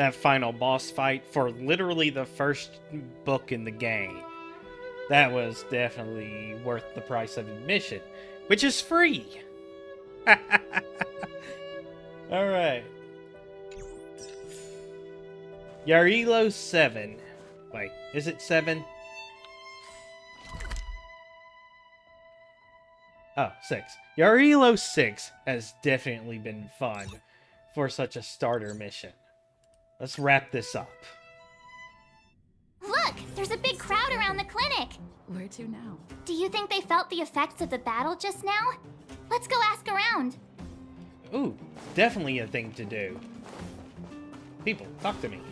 that final boss fight for literally the first book in the game. That was definitely worth the price of admission, which is free. Alright. Jarilo-VII. Wait, is it 7? Oh, 6. Jarilo-VI has definitely been fun for such a starter mission. Let's wrap this up. Look! There's a big crowd around the clinic! Where to now? Do you think they felt the effects of the battle just now? Let's go ask around. Ooh, definitely a thing to do. People, talk to me.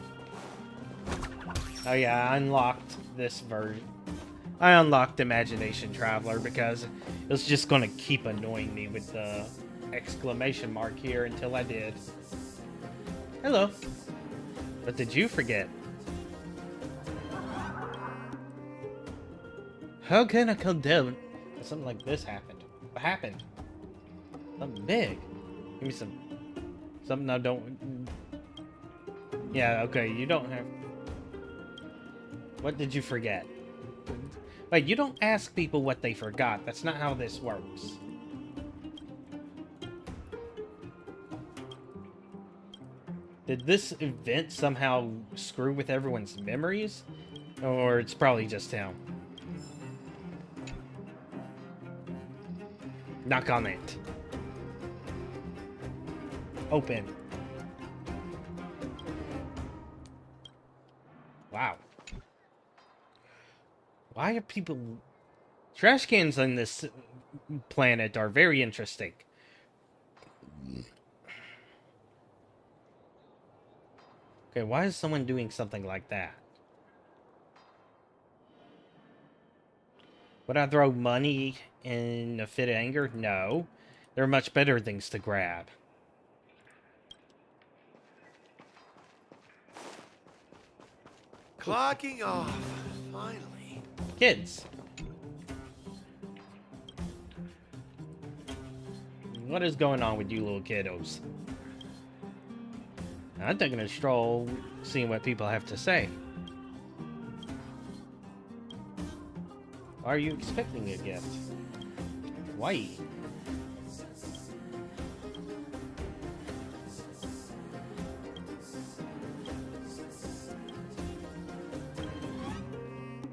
Oh yeah, I unlocked this version. I unlocked Imagination Traveler because it was just gonna keep annoying me with the exclamation mark here until I did. Hello. What did you forget? How can I condemn? Something like this happened. What happened? Something big. Give me something I don't. Yeah, okay, you don't have. What did you forget? Wait, you don't ask people what they forgot. That's not how this works. Did this event somehow screw with everyone's memories? Or it's probably just him? Knock on it. Open. Wow. Why are people... Trash cans on this planet are very interesting. Okay, why is someone doing something like that? Would I throw money in a fit of anger? No. There are much better things to grab. Clocking off, finally. Kids. What is going on with you little kiddos? I'm taking a stroll, seeing what people have to say. Are you expecting a gift? Why?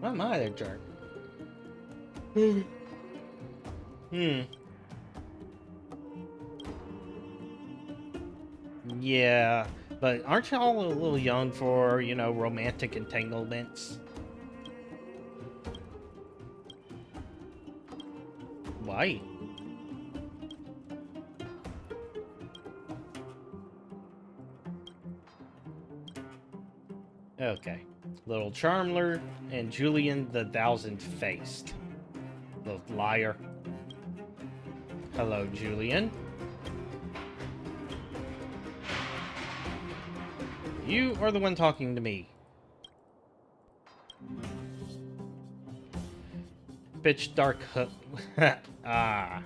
Why am I there, jerk? Yeah, but aren't y'all a little young for, you know, romantic entanglements? Why? Okay. Little Charmler and Julian the Thousand-Faced. Little liar. Hello, Julian. You are the one talking to me. Pitch dark hook. Ah.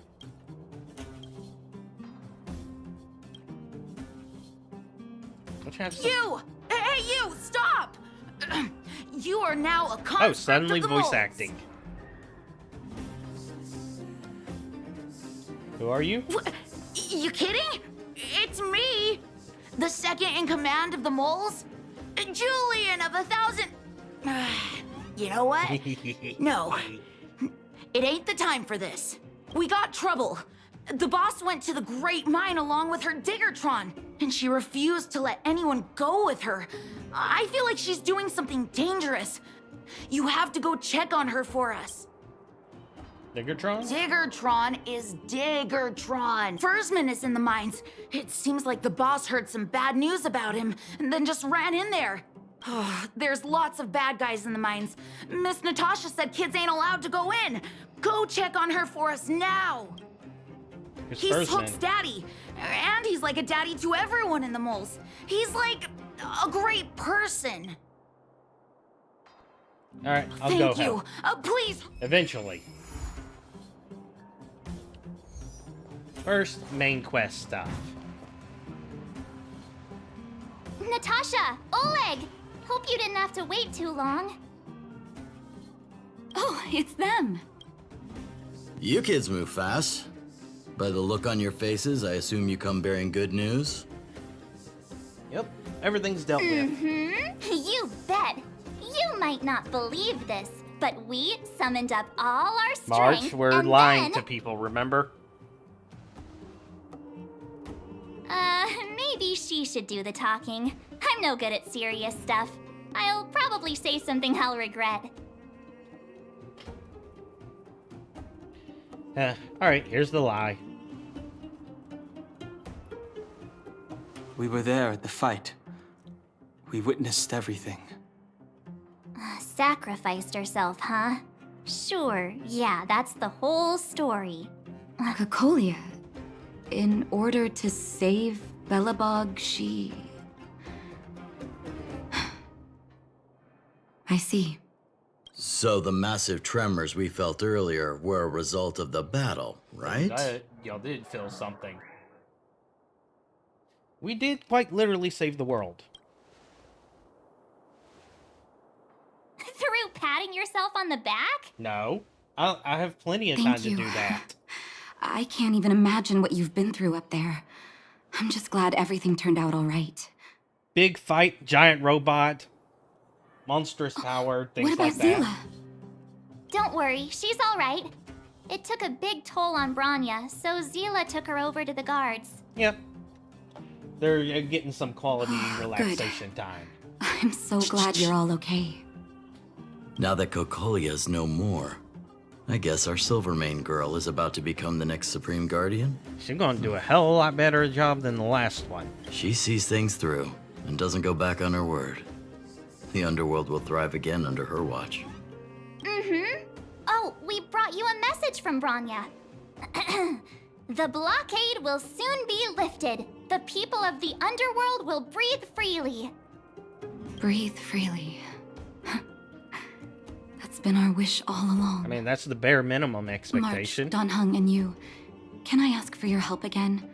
Don't you have some... You! Hey, you! Stop! You are now a construct Oh, suddenly of the voice moles. acting. Who are you? You kidding? It's me! The second in command of the moles? Julian of 1,000... You know what? No. It ain't the time for this. We got trouble. The boss went to the Great Mine along with her Diggertron, and she refused to let anyone go with her. I feel like she's doing something dangerous. You have to go check on her for us. Diggertron? Diggertron is Diggertron. Fursman is in the mines. It seems like the boss heard some bad news about him and then just ran in there. There's lots of bad guys in the mines. Miss Natasha said kids ain't allowed to go in. Go check on her for us now. He's Hook's daddy, and he's like a daddy to everyone in the moles. He's like a great person. All right, I'll go. Thank you. Please. Eventually. First, main quest stuff. Natasha! Oleg! Hope you didn't have to wait too long. Oh, it's them. You kids move fast. By the look on your faces, I assume you come bearing good news? Yep, everything's dealt with. You bet. You might not believe this, but we summoned up all our strength. March, we're and lying then... to people, remember? Maybe she should do the talking. I'm no good at serious stuff. I'll probably say something I'll regret. Alright, here's the lie. We were there at the fight. We witnessed everything. Sacrificed herself, huh? Sure, yeah, that's the whole story. Cocolia, in order to save Belobog, she... I see. So the massive tremors we felt earlier were a result of the battle, right? Y'all did feel something. We did quite literally save the world. Through patting yourself on the back? No. I have plenty of Thank time to you. do that. I can't even imagine what you've been through up there. I'm just glad everything turned out all right. Big fight, giant robot, monstrous power, things What about like that. Zila? Don't worry, she's all right. It took a big toll on Branya, so Zila took her over to the guards. Yep. They're getting some quality relaxation time. I'm so glad you're all okay. Now that Cocolia's no more, I guess our Silvermane girl is about to become the next Supreme Guardian? She's gonna do a hell of a lot better job than the last one. She sees things through and doesn't go back on her word. The underworld will thrive again under her watch. Oh, we brought you a message from Branya. The blockade will soon be lifted. The people of the underworld will breathe freely. Breathe freely. That's been our wish all along. I mean, that's the bare minimum expectation. March, Donhung, and you. Can I ask for your help again?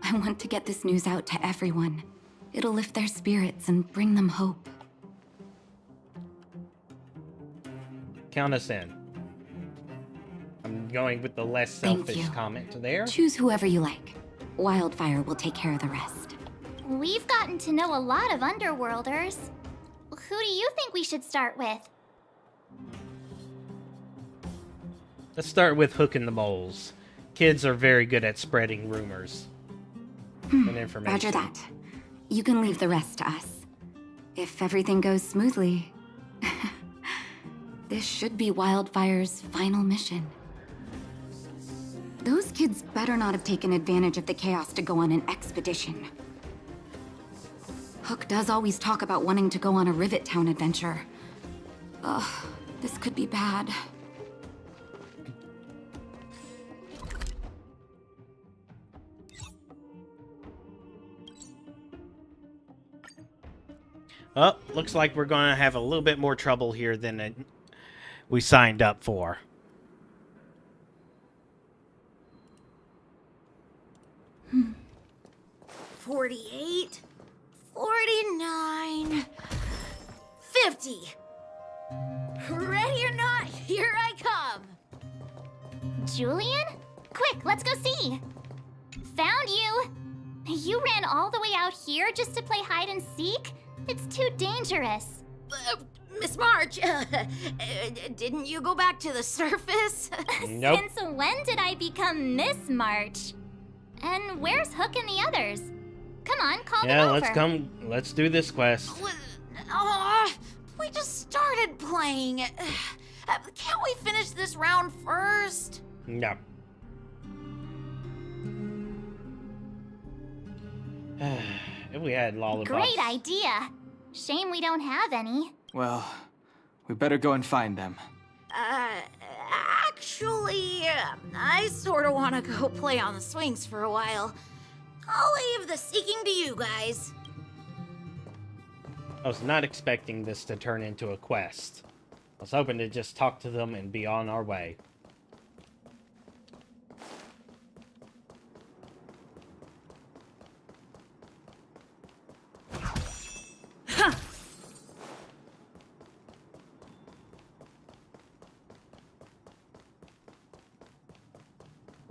I want to get this news out to everyone. It'll lift their spirits and bring them hope. Count us in. I'm going with the less Thank selfish you. comment there. Choose whoever you like. Wildfire will take care of the rest. We've gotten to know a lot of underworlders. Who do you think we should start with? Let's start with Hook and the Moles. Kids are very good at spreading rumors and information. Roger that. You can leave the rest to us. If everything goes smoothly, this should be Wildfire's final mission. Those kids better not have taken advantage of the chaos to go on an expedition. Hook does always talk about wanting to go on a Rivet Town adventure. Ugh, this could be bad. Oh, looks like we're going to have a little bit more trouble here than we signed up for. Hmm. 48, 49, 50. Ready or not, here I come. Julian? Quick, let's go see. Found you. You ran all the way out here just to play hide and seek? It's too dangerous. Miss March, didn't you go back to the surface? Nope. Since when did I become Miss March? And where's Hook and the others? Come on, call them Yeah, over. let's do this quest. We just started playing. Can't we finish this round first? No. If we had lollipops. Great idea. Shame we don't have any. Well, we better go and find them. Actually, I sort of want to go play on the swings for a while. I'll leave the seeking to you guys. I was not expecting this to turn into a quest. I was hoping to just talk to them and be on our way.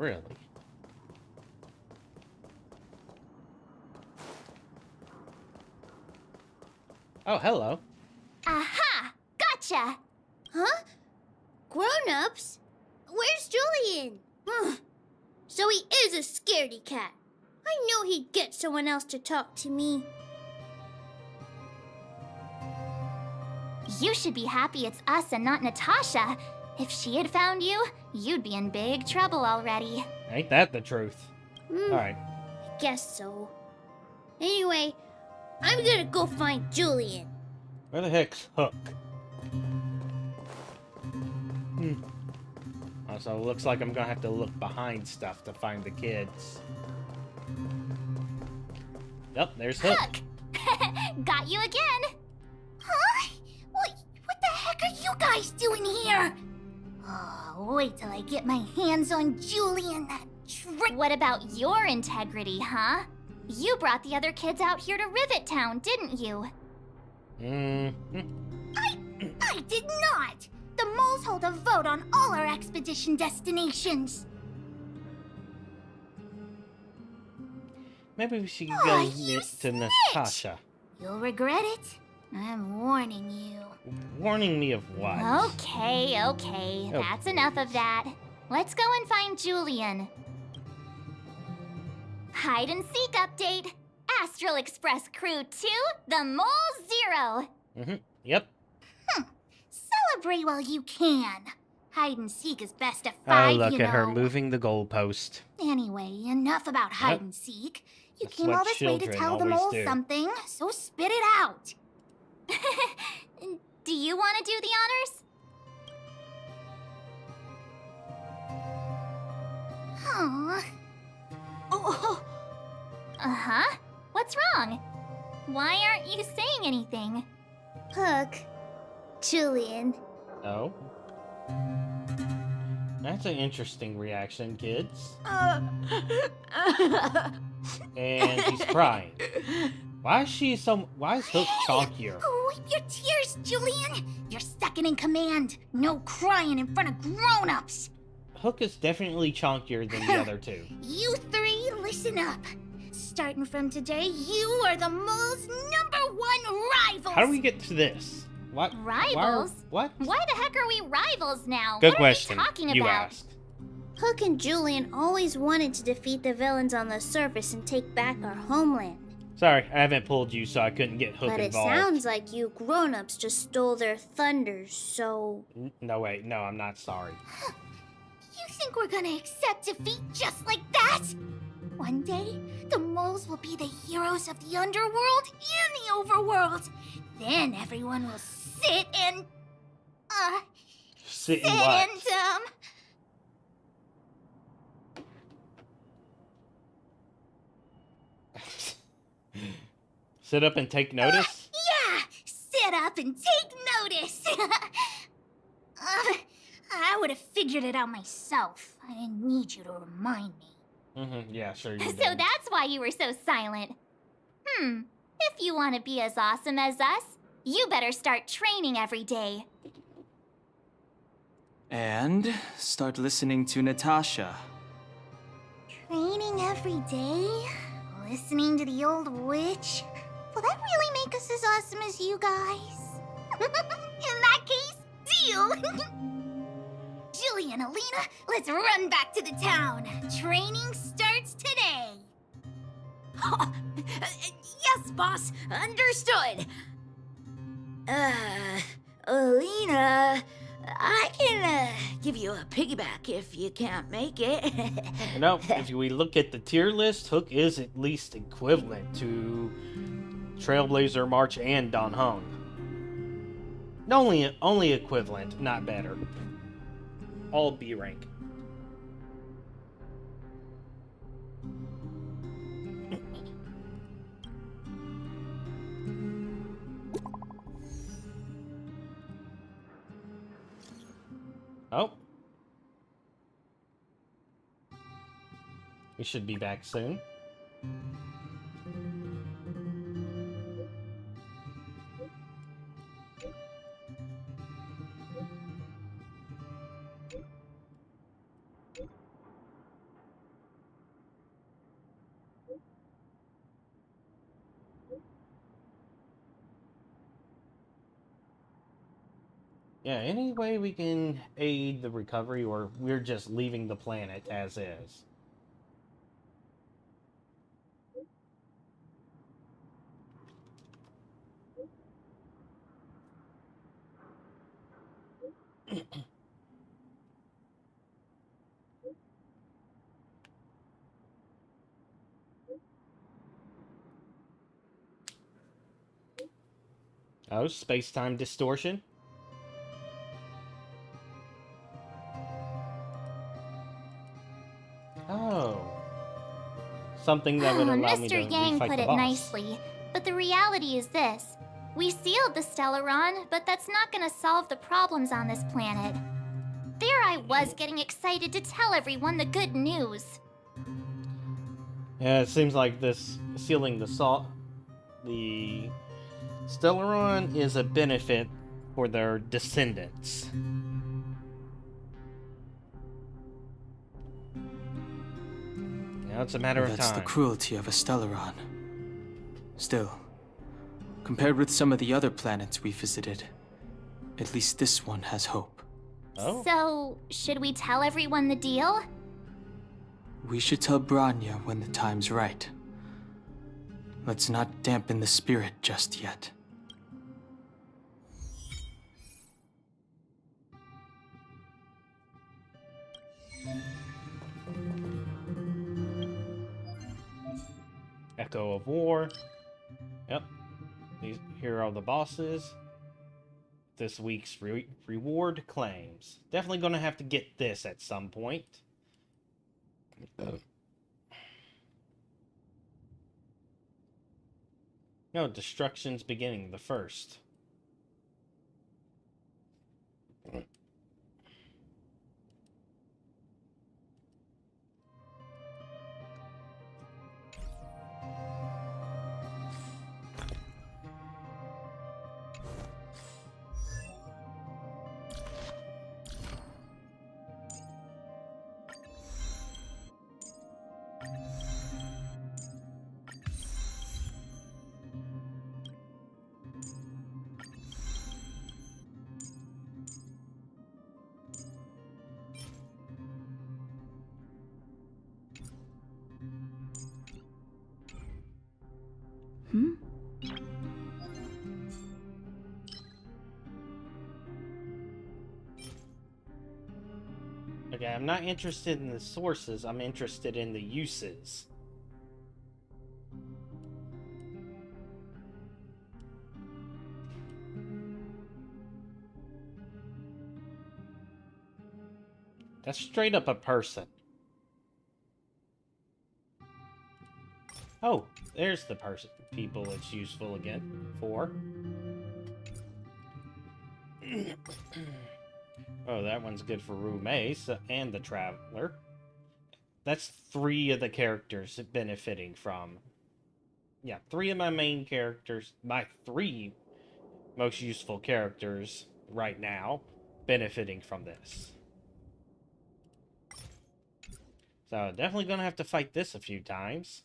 Really? Oh, hello. Aha! Gotcha! Huh? Grown-ups? Where's Julian? Ugh. So he is a scaredy cat. I knew he'd get someone else to talk to me. You should be happy it's us and not Natasha. If she had found you, you'd be in big trouble already. Ain't that the truth? Alright. I guess so. Anyway, I'm gonna go find Julian. Where the heck's Hook? Oh, so it looks like I'm gonna have to look behind stuff to find the kids. Yep, there's Hook. Hook! Got you again! Huh? What the heck are you guys doing here? Oh, wait till I get my hands on Julian, that trick. What about your integrity, huh? You brought the other kids out here to Rivet Town, didn't you? I did not! The moles hold a vote on all our expedition destinations. Maybe we should Oh, go you to Natasha. You'll regret it. I'm warning you. Warning me of what? Okay. Oh. That's enough of that. Let's go and find Julian. Hide and seek update. Astral Express Crew 2, the Mole 0. Yep. Celebrate while you can. Hide and seek is best of Oh, 5, look you at her know. moving the goalpost. Anyway, enough about hide Yep. and seek. You That's came what all this way to children tell the always mole do. something, so spit it out. Do you want to do the honors? Huh. Oh. Uh-huh. What's wrong? Why aren't you saying anything? Hook. Julian. Oh. That's an interesting reaction, kids. And he's crying. Why is Hook chonkier? Wipe your tears, Julian. You're second in command. No crying in front of grown-ups. Hook is definitely chonkier than the other two. You three, listen up. Starting from today, you are the mole's #1 rivals. How do we get to this? What? Rivals? What? Why the heck are we rivals now? Good what question. Are we talking You about? asked. Hook and Julian always wanted to defeat the villains on the surface and take back our homeland. Sorry, I haven't pulled you, so I couldn't get Hook But it involved. sounds like you grown-ups just stole their thunder, so... No, wait. No, I'm not sorry. You think we're gonna accept defeat just like that? One day, the moles will be the heroes of the underworld and the overworld. Then everyone will sit and... Sit and what? Sit up and take notice? Yeah! Sit up and take notice! I would have figured it out myself. I didn't need you to remind me. Yeah, sure you So did. that's why you were so silent. If you want to be as awesome as us, you better start training every day. And start listening to Natasha. Training every day? Listening to the old witch? Will that really make us as awesome as you guys? In that case, deal! Julie and Alina, let's run back to the town. Training starts today. Yes, boss. Understood. Alina, I can give you a piggyback if you can't make it. You know, if we look at the tier list, Hook is at least equivalent to Trailblazer, March, and Don Hung. Only equivalent, not better. All B rank. Oh. We should be back soon. Yeah, any way we can aid the recovery, or we're just leaving the planet as is? Oh, space-time distortion? Oh. Something that would allow me Mr. to Yang refight put the it boss. nicely, but the reality is this. We sealed the Stellaron, but that's not gonna solve the problems on this planet. There I was getting excited to tell everyone the good news. Yeah, it seems like this sealing the Stellaron is a benefit for their descendants. Now it's a matter of That's time. the cruelty of a Stellaron. Still, compared with some of the other planets we visited, at least this one has hope. Oh? So, should we tell everyone the deal? We should tell Branya when the time's right. Let's not dampen the spirit just yet. Echo of War. Yep. Here are the bosses. This week's reward claims. Definitely gonna have to get this at some point. No, destruction's beginning, the first. Okay, I'm not interested in the sources, I'm interested in the uses. That's straight up a person. Oh, there's the people it's useful again for. Oh, that one's good for roommates and the Traveler. That's 3 of the characters benefiting from. Yeah, 3 of my main characters, my 3 most useful characters right now, benefiting from this. So, definitely gonna have to fight this a few times.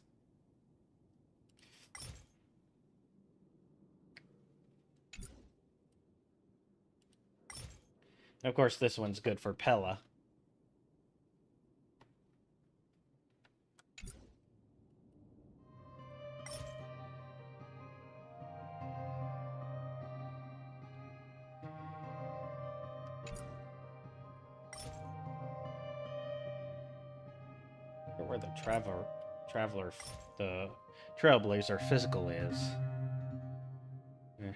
Of course, this one's good for Pella. Where the the Trailblazer physical is. Eh.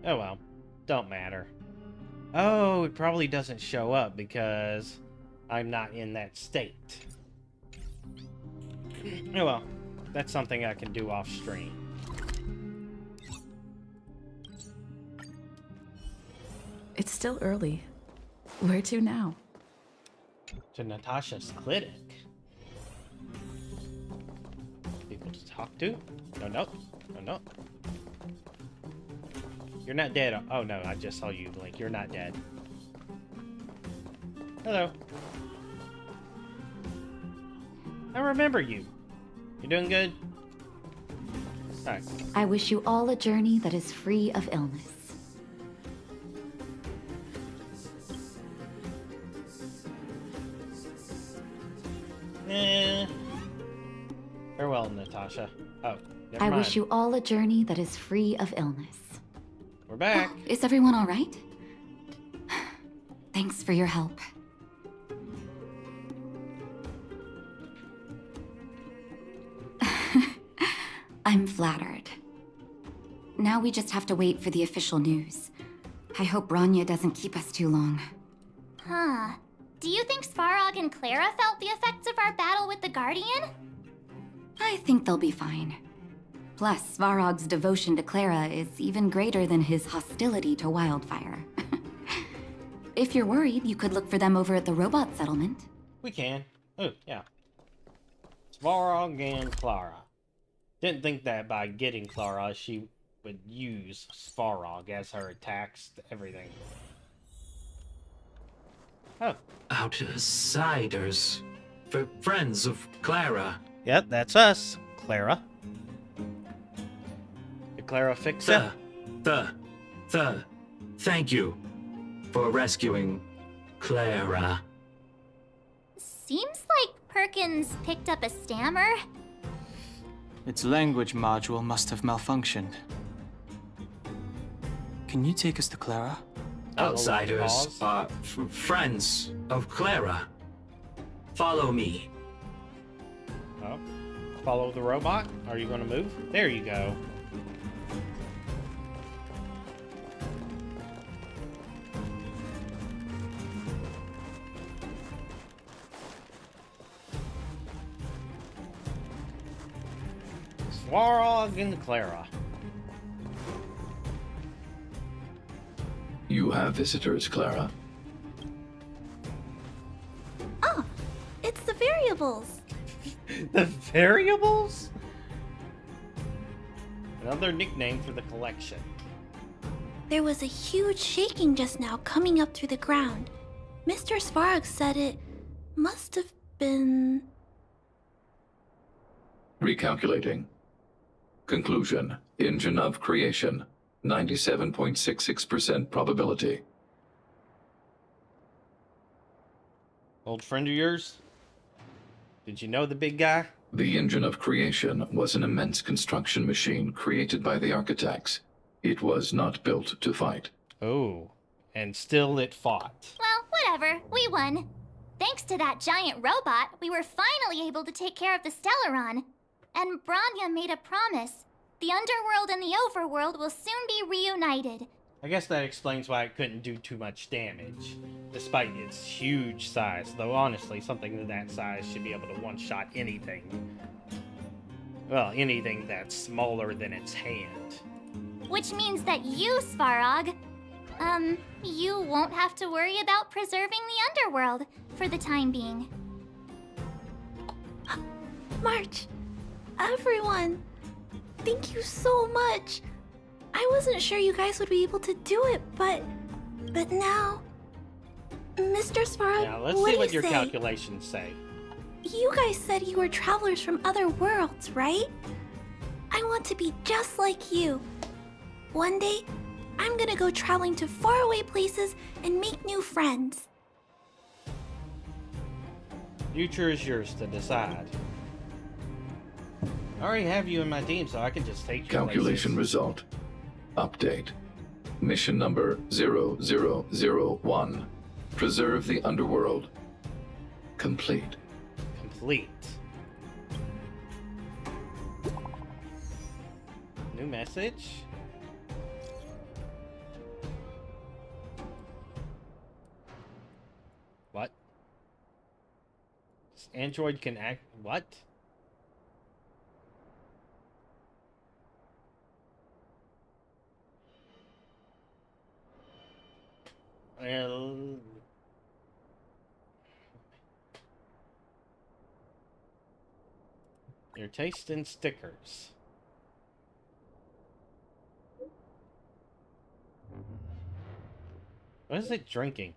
Oh well, don't matter. Oh, it probably doesn't show up because I'm not in that state. Oh well, that's something I can do off stream. It's still early. Where to now? To Natasha's clinic. People's talk to? No, no. No, no. You're not dead. Oh, no, I just saw you, Link. You're not dead. Hello. I remember you. You doing good? Alright. I wish you all a journey that is free of illness. Farewell, Natasha. Oh, never I mind. wish you all a journey that is free of illness. We're back. Oh, is everyone all right? Thanks for your help. I'm flattered. Now we just have to wait for the official news. I hope Rania doesn't keep us too long. Huh. Do you think Svarog and Clara felt the effects of our battle with the Guardian? I think they'll be fine. Plus, Svarog's devotion to Clara is even greater than his hostility to Wildfire. If you're worried, you could look for them over at the robot settlement. We can. Oh, yeah. Svarog and Clara. Didn't think that by getting Clara, she would use Svarog as her attacks to everything. Oh. Outsiders. For friends of Clara. Yep, that's us, Clara. Did Clara fix it? Thank you for rescuing Clara. Seems like Perkins picked up a stammer. Its language module must have malfunctioned. Can you take us to Clara? Outsiders Pause. are friends of Clara. Follow me. Oh. Follow the robot? Are you going to move? There you go. Svarog and Clara. You have visitors, Clara. Oh, it's the variables. The variables? Another nickname for the collection. There was a huge shaking just now coming up through the ground. Mr. Svarog said it must have been... Recalculating. Conclusion. Engine of creation. 97.66% probability. Old friend of yours? Did you know the big guy? The engine of creation was an immense construction machine created by the architects. It was not built to fight. Oh, and still it fought. Well, whatever. We won. Thanks to that giant robot, we were finally able to take care of the Stellaron. And Branya made a promise. The underworld and the overworld will soon be reunited. I guess that explains why it couldn't do too much damage, despite its huge size. Though honestly, something of that size should be able to one-shot anything. Well, anything that's smaller than its hand. Which means that you, Svarog, you won't have to worry about preserving the underworld for the time being. March, everyone, thank you so much. I wasn't sure you guys would be able to do it, but now, Mr. Svarog, Now, let's what see do what you your say? calculations say. You guys said you were travelers from other worlds, right? I want to be just like you. One day, I'm gonna go traveling to faraway places and make new friends. Future is yours to decide. I already have you in my team, so I can just take your Calculation places. result. Update. Mission number 0001. Preserve the underworld. Complete. Complete. New message? What? This android can act... What? Well... Your taste in stickers. What is it drinking?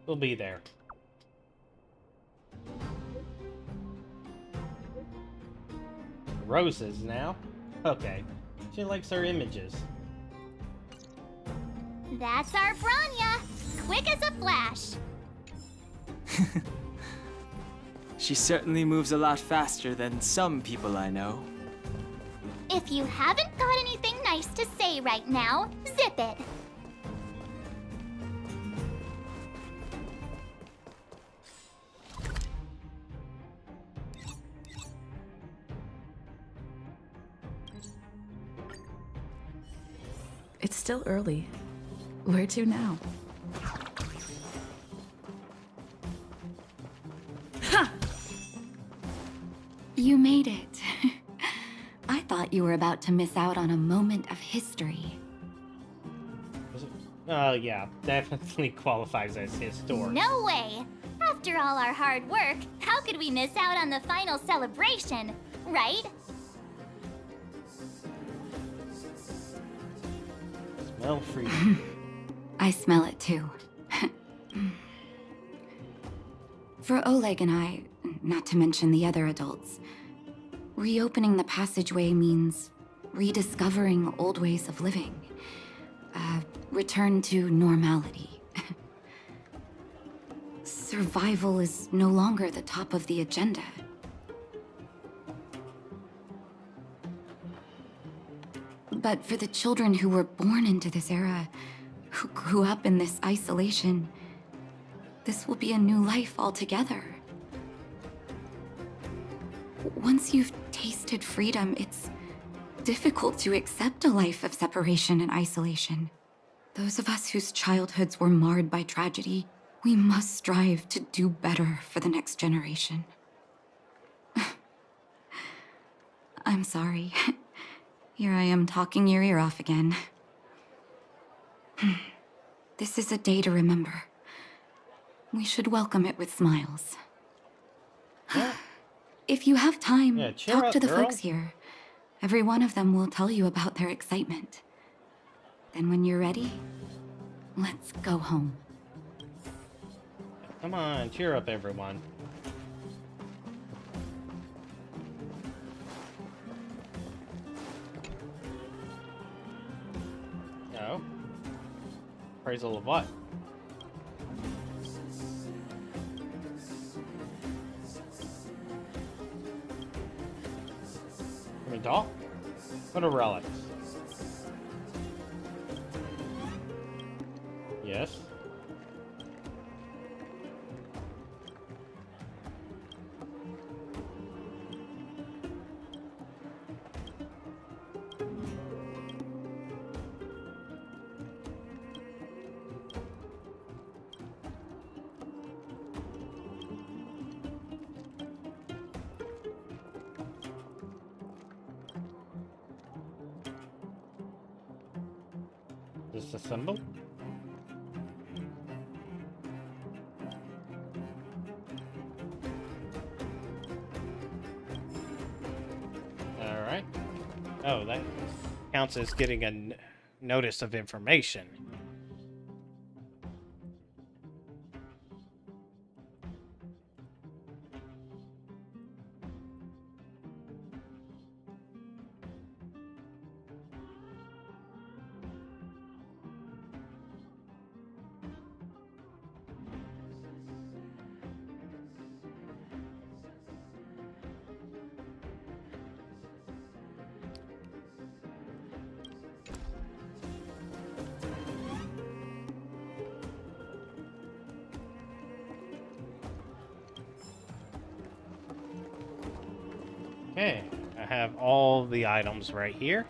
We'll be there. Roses now? Okay. She likes her images. That's our Branya! Quick as a flash! She certainly moves a lot faster than some people I know. If you haven't got anything nice to say right now, zip it! It's still early. Where to now? You made it. I thought you were about to miss out on a moment of history. Yeah, definitely qualifies as historic. No way! After all our hard work, how could we miss out on the final celebration, right? Smell freedom. I smell it too. For Oleg and I, not to mention the other adults, reopening the passageway means rediscovering old ways of living. Return to normality. Survival is no longer the top of the agenda. But for the children who were born into this era, who grew up in this isolation, this will be a new life altogether. Once you've tasted freedom, it's difficult to accept a life of separation and isolation. Those of us whose childhoods were marred by tragedy, we must strive to do better for the next generation. I'm sorry. Here I am talking your ear off again. This is a day to remember. We should welcome it with smiles. If you have time, talk to the folks here. Every one of them will tell you about their excitement. Then when you're ready, let's go home. Come on, cheer up, everyone. No. Appraisal of what? A doll? What a relic? Yes. Disassemble? Alright. Oh, that counts as getting a notice of information. Okay, I have all the items right here.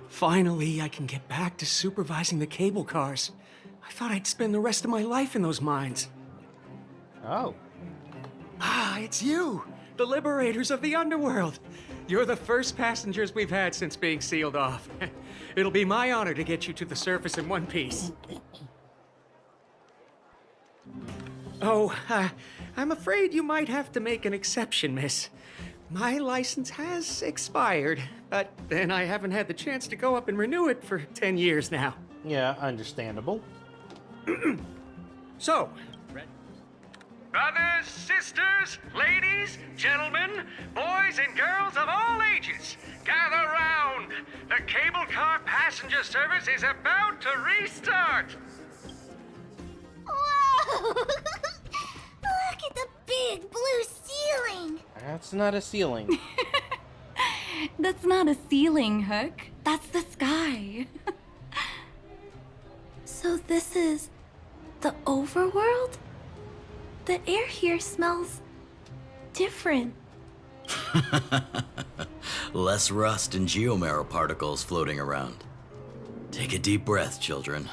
Finally, I can get back to supervising the cable cars. I thought I'd spend the rest of my life in those mines. Oh. Ah, it's you, the liberators of the underworld. You're the first passengers we've had since being sealed off. It'll be my honor to get you to the surface in one piece. Oh, I'm afraid you might have to make an exception, miss. My license has expired, but then I haven't had the chance to go up and renew it for 10 years now. Yeah, understandable. So, brothers, sisters, ladies, gentlemen, boys and girls of all ages, gather round. The cable car passenger service is about to restart. Whoa! Look at the big blue ceiling. That's not a ceiling. That's not a ceiling, Hook. That's the sky. So this is the overworld? The air here smells different. Less rust and geomarrow particles floating around. Take a deep breath, children.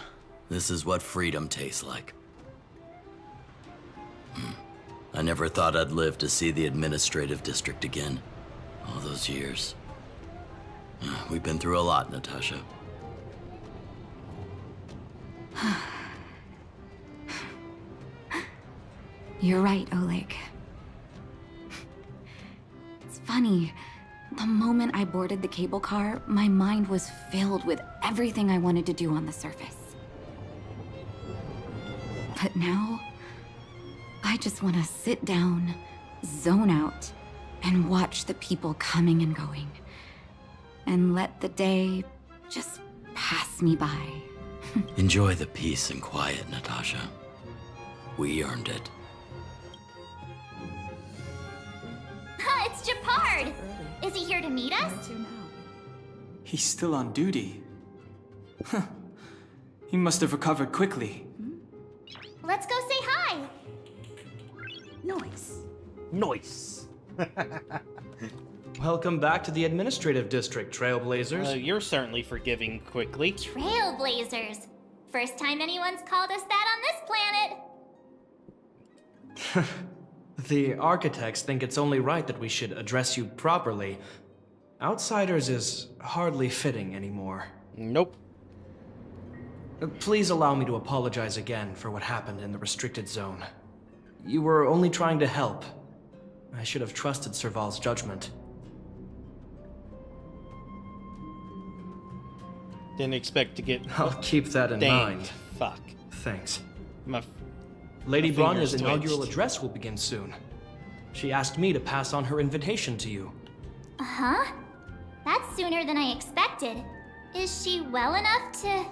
This is what freedom tastes like. I never thought I'd live to see the administrative district again. All those years. We've been through a lot, Natasha. You're right, Oleg. It's funny. The moment I boarded the cable car, my mind was filled with everything I wanted to do on the surface. But now, I just want to sit down, zone out, and watch the people coming and going. And let the day just pass me by. Enjoy the peace and quiet, Natasha. We earned it. It's Japard! Is he here to meet us? He's still on duty. Huh. He must have recovered quickly. Let's go say hi! Nice. Welcome back to the administrative district, Trailblazers. You're certainly forgiving quickly. Trailblazers. First time anyone's called us that on this planet. The architects think it's only right that we should address you properly. Outsiders is hardly fitting anymore. Nope. Please allow me to apologize again for what happened in the restricted zone. You were only trying to help. I should have trusted Serval's judgment. Didn't expect to get. I'll keep that in mind. Fuck. Thanks. my Lady fingers Bronya's inaugural twitched. address will begin soon. She asked me to pass on her invitation to you. Uh-huh. That's sooner than I expected. Is she well enough to...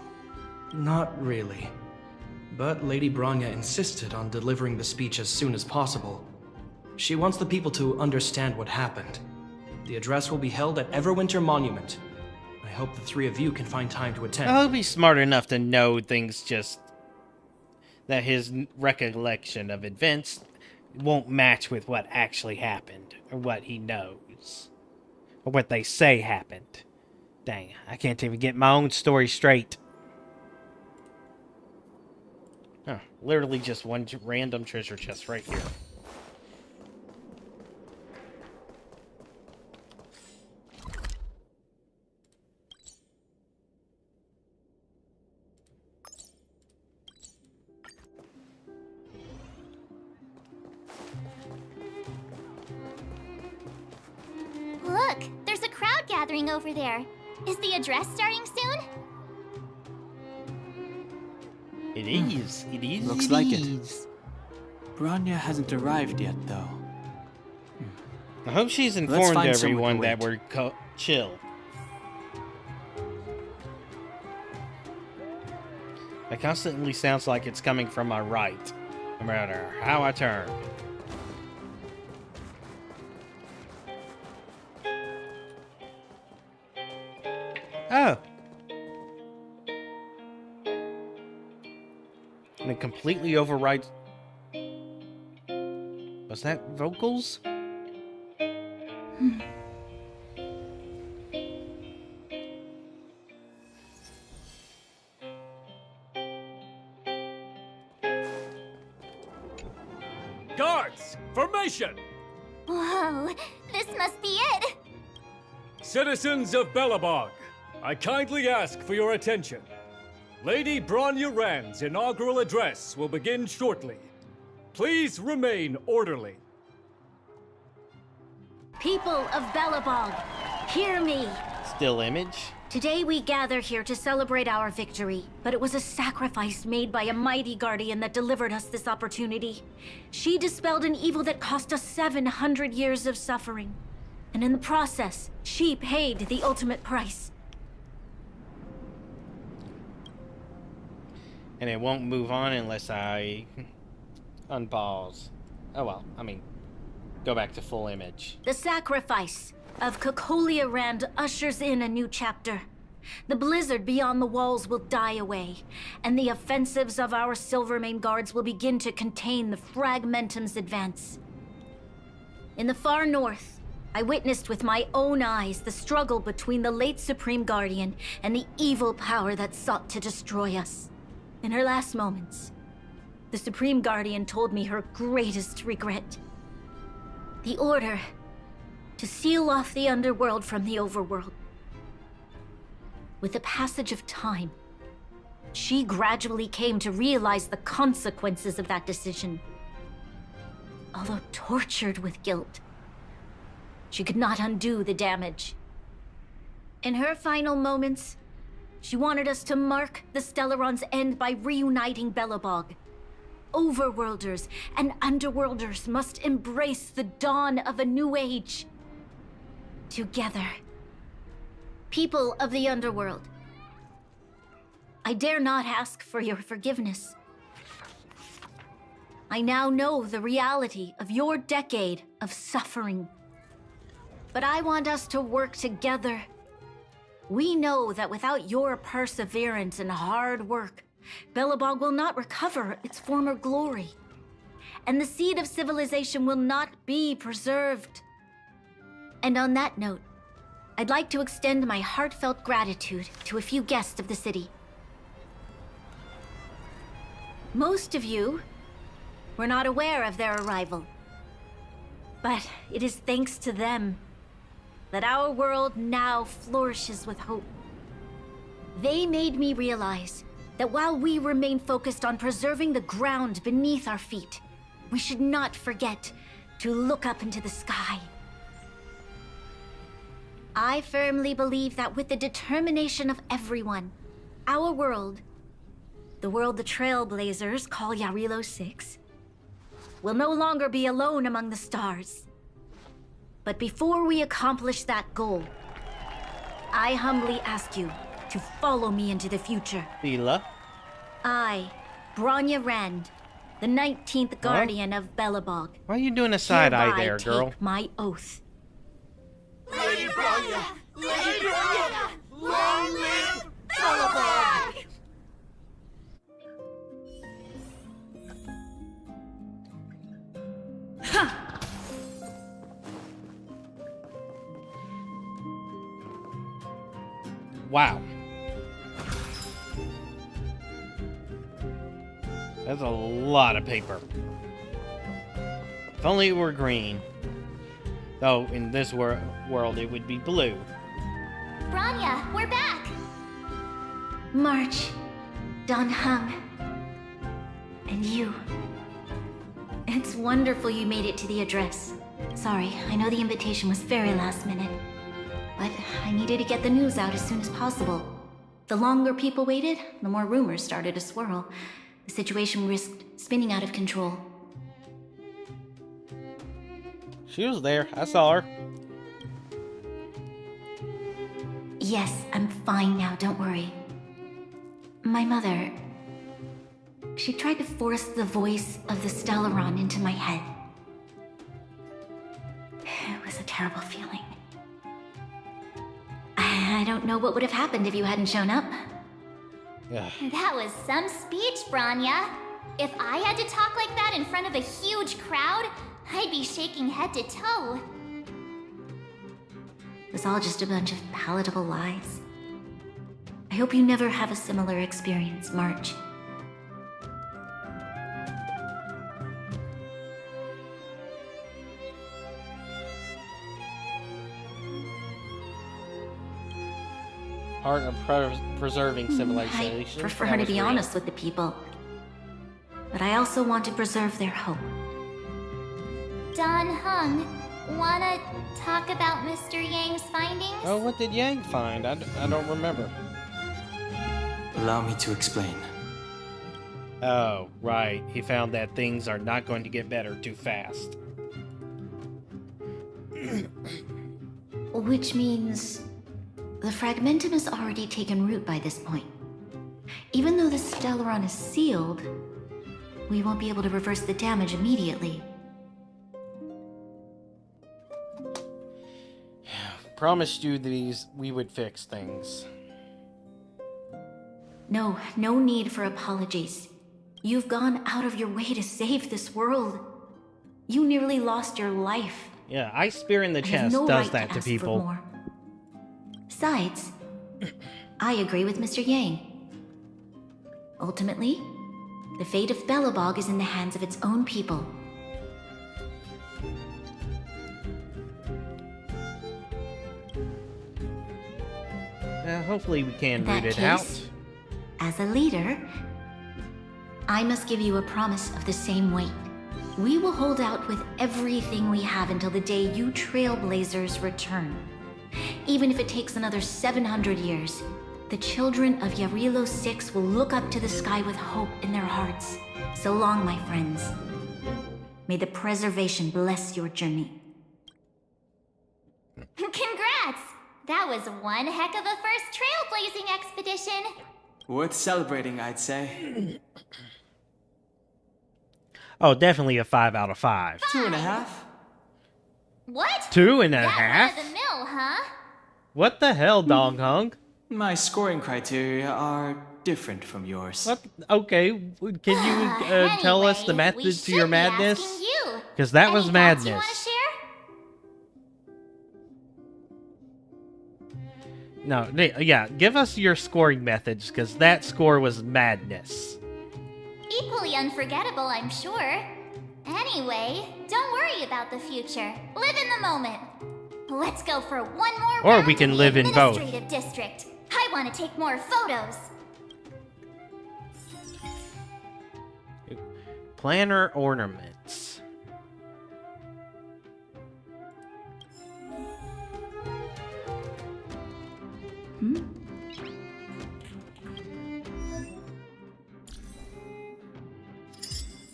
Not really. But Lady Bronya insisted on delivering the speech as soon as possible. She wants the people to understand what happened. The address will be held at Everwinter Monument. I hope the three of you can find time to attend. I'll be smart enough to know things just... that his recollection of events won't match with what actually happened, or what he knows, or what they say happened. Dang, I can't even get my own story straight. Oh, literally just one random treasure chest right here. Look, there's a crowd gathering over there. Is the address starting soon? It is. It is. Looks like it. Bronya hasn't arrived yet, though. I hope she's Let's informed find somewhere everyone to that wait. we're chill. It constantly sounds like it's coming from my right, no matter how I turn. Oh. And it completely overrides... Was that vocals? Guards, formation! Whoa, this must be it! Citizens of Belobog, I kindly ask for your attention. Lady Bronya Rand's inaugural address will begin shortly. Please remain orderly. People of Belobog, hear me. Still image? Today we gather here to celebrate our victory, but it was a sacrifice made by a mighty guardian that delivered us this opportunity. She dispelled an evil that cost us 700 years of suffering. And in the process, she paid the ultimate price. And it won't move on unless I unpause. Oh well, I mean, go back to full image. The sacrifice of Cocolia Rand ushers in a new chapter. The blizzard beyond the walls will die away, and the offensives of our Silvermane guards will begin to contain the Fragmentum's advance. In the far north, I witnessed with my own eyes the struggle between the late Supreme Guardian and the evil power that sought to destroy us. In her last moments, the Supreme Guardian told me her greatest regret. The order to seal off the underworld from the overworld. With the passage of time, she gradually came to realize the consequences of that decision. Although tortured with guilt, she could not undo the damage. In her final moments, she wanted us to mark the Stellaron's end by reuniting Belobog. Overworlders and Underworlders must embrace the dawn of a new age. Together. People of the Underworld, I dare not ask for your forgiveness. I now know the reality of your decade of suffering. But I want us to work together. We know that without your perseverance and hard work, Belobog will not recover its former glory. And the seed of civilization will not be preserved. And on that note, I'd like to extend my heartfelt gratitude to a few guests of the city. Most of you were not aware of their arrival. But it is thanks to them that our world now flourishes with hope. They made me realize that while we remain focused on preserving the ground beneath our feet, we should not forget to look up into the sky. I firmly believe that with the determination of everyone, our world, the world the Trailblazers call Jarilo-VI, will no longer be alone among the stars. But before we accomplish that goal, I humbly ask you to follow me into the future. Fila. I, Bronya Rand, the 19th Guardian of Belobog. Why are you doing a side eye hereby there, girl? take my oath. Lady Bronya! Lady Bronya! Long live Belobog! Wow. That's a lot of paper. If only it were green. Though, in this world, it would be blue. Bronya, we're back! March, Don Hung, and you. It's wonderful you made it to the address. Sorry, I know the invitation was very last minute. But I needed to get the news out as soon as possible. The longer people waited, the more rumors started to swirl. The situation risked spinning out of control. She was there. I saw her. Yes, I'm fine now, don't worry. My mother... she tried to force the voice of the Stellaron into my head. It was a terrible feeling. I don't know what would have happened if you hadn't shown up. Yeah. That was some speech, Bronya. If I had to talk like that in front of a huge crowd, I'd be shaking head to toe. It was all just a bunch of palatable lies. I hope you never have a similar experience, March. art of preserving civilization. I prefer her to be honest with the people. But I also want to preserve their hope. Don Hung, wanna talk about Mr. Yang's findings? Oh, what did Yang find? I don't remember. Allow me to explain. Oh, right. He found that things are not going to get better too fast. Which means the fragmentum has already taken root by this point. Even though the Stellaron is sealed, we won't be able to reverse the damage immediately. Promised you these, we would fix things. No need for apologies. You've gone out of your way to save this world. You nearly lost your life. Yeah, Ice Spear in the I have chest no does right that to to ask for people. more. Besides, I agree with Mr. Yang. Ultimately, the fate of Belobog is in the hands of its own people. Hopefully we can In that root it case, out. As a leader, I must give you a promise of the same weight. We will hold out with everything we have until the day you Trailblazers return. Even if it takes another 700 years, the children of Jarilo-VI will look up to the sky with hope in their hearts. So long, my friends. May the preservation bless your journey. Congrats! That was one heck of a first trailblazing expedition. Worth celebrating, I'd say. Oh, definitely a 5 out of 5. 2.5. What? 2.5? That run of the mill, huh? What the hell, Dog Hung? My scoring criteria are different from yours. What? Okay, can you tell us the Anyway, we method to should your be madness? asking you. Because that was Any thoughts madness. you want to share? No, yeah, give us your scoring methods, because that score was madness. Equally unforgettable, I'm sure. Anyway, don't worry about the future. Live in the moment. Let's go for one more Or round we can in live the in both. Administrative District. I want to take more photos. Planner ornaments.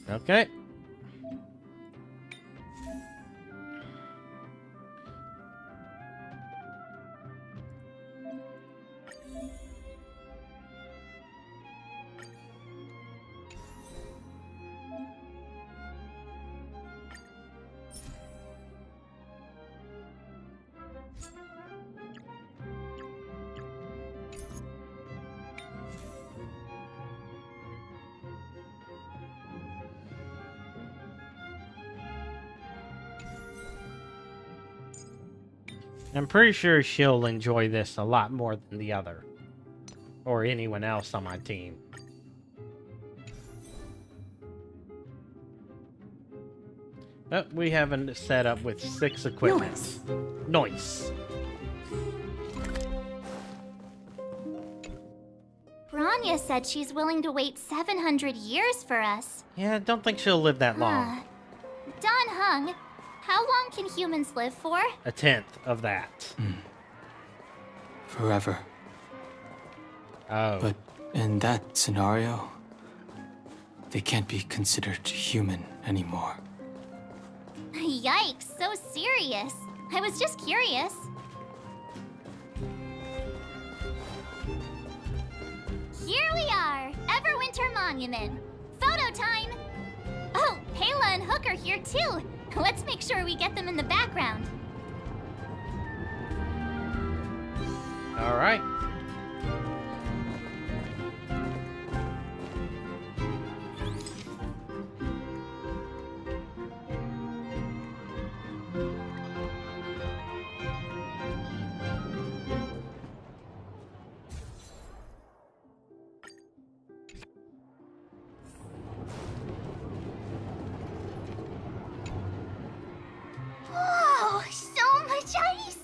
Okay. I'm pretty sure she'll enjoy this a lot more than the other. Or anyone else on my team. But we have a setup with 6 equipment. Nice. Bronya said she's willing to wait 700 years for us. Yeah, I don't think she'll live that long. Don Hung, how long can humans live for? 1/10 of that. Forever. Oh. But in that scenario, they can't be considered human anymore. Yikes, so serious. I was just curious. Here we are, Everwinter Monument. Photo time! Oh, Pela and Hook are here too. Let's make sure we get them in the background. All right. Whoa, so much ice!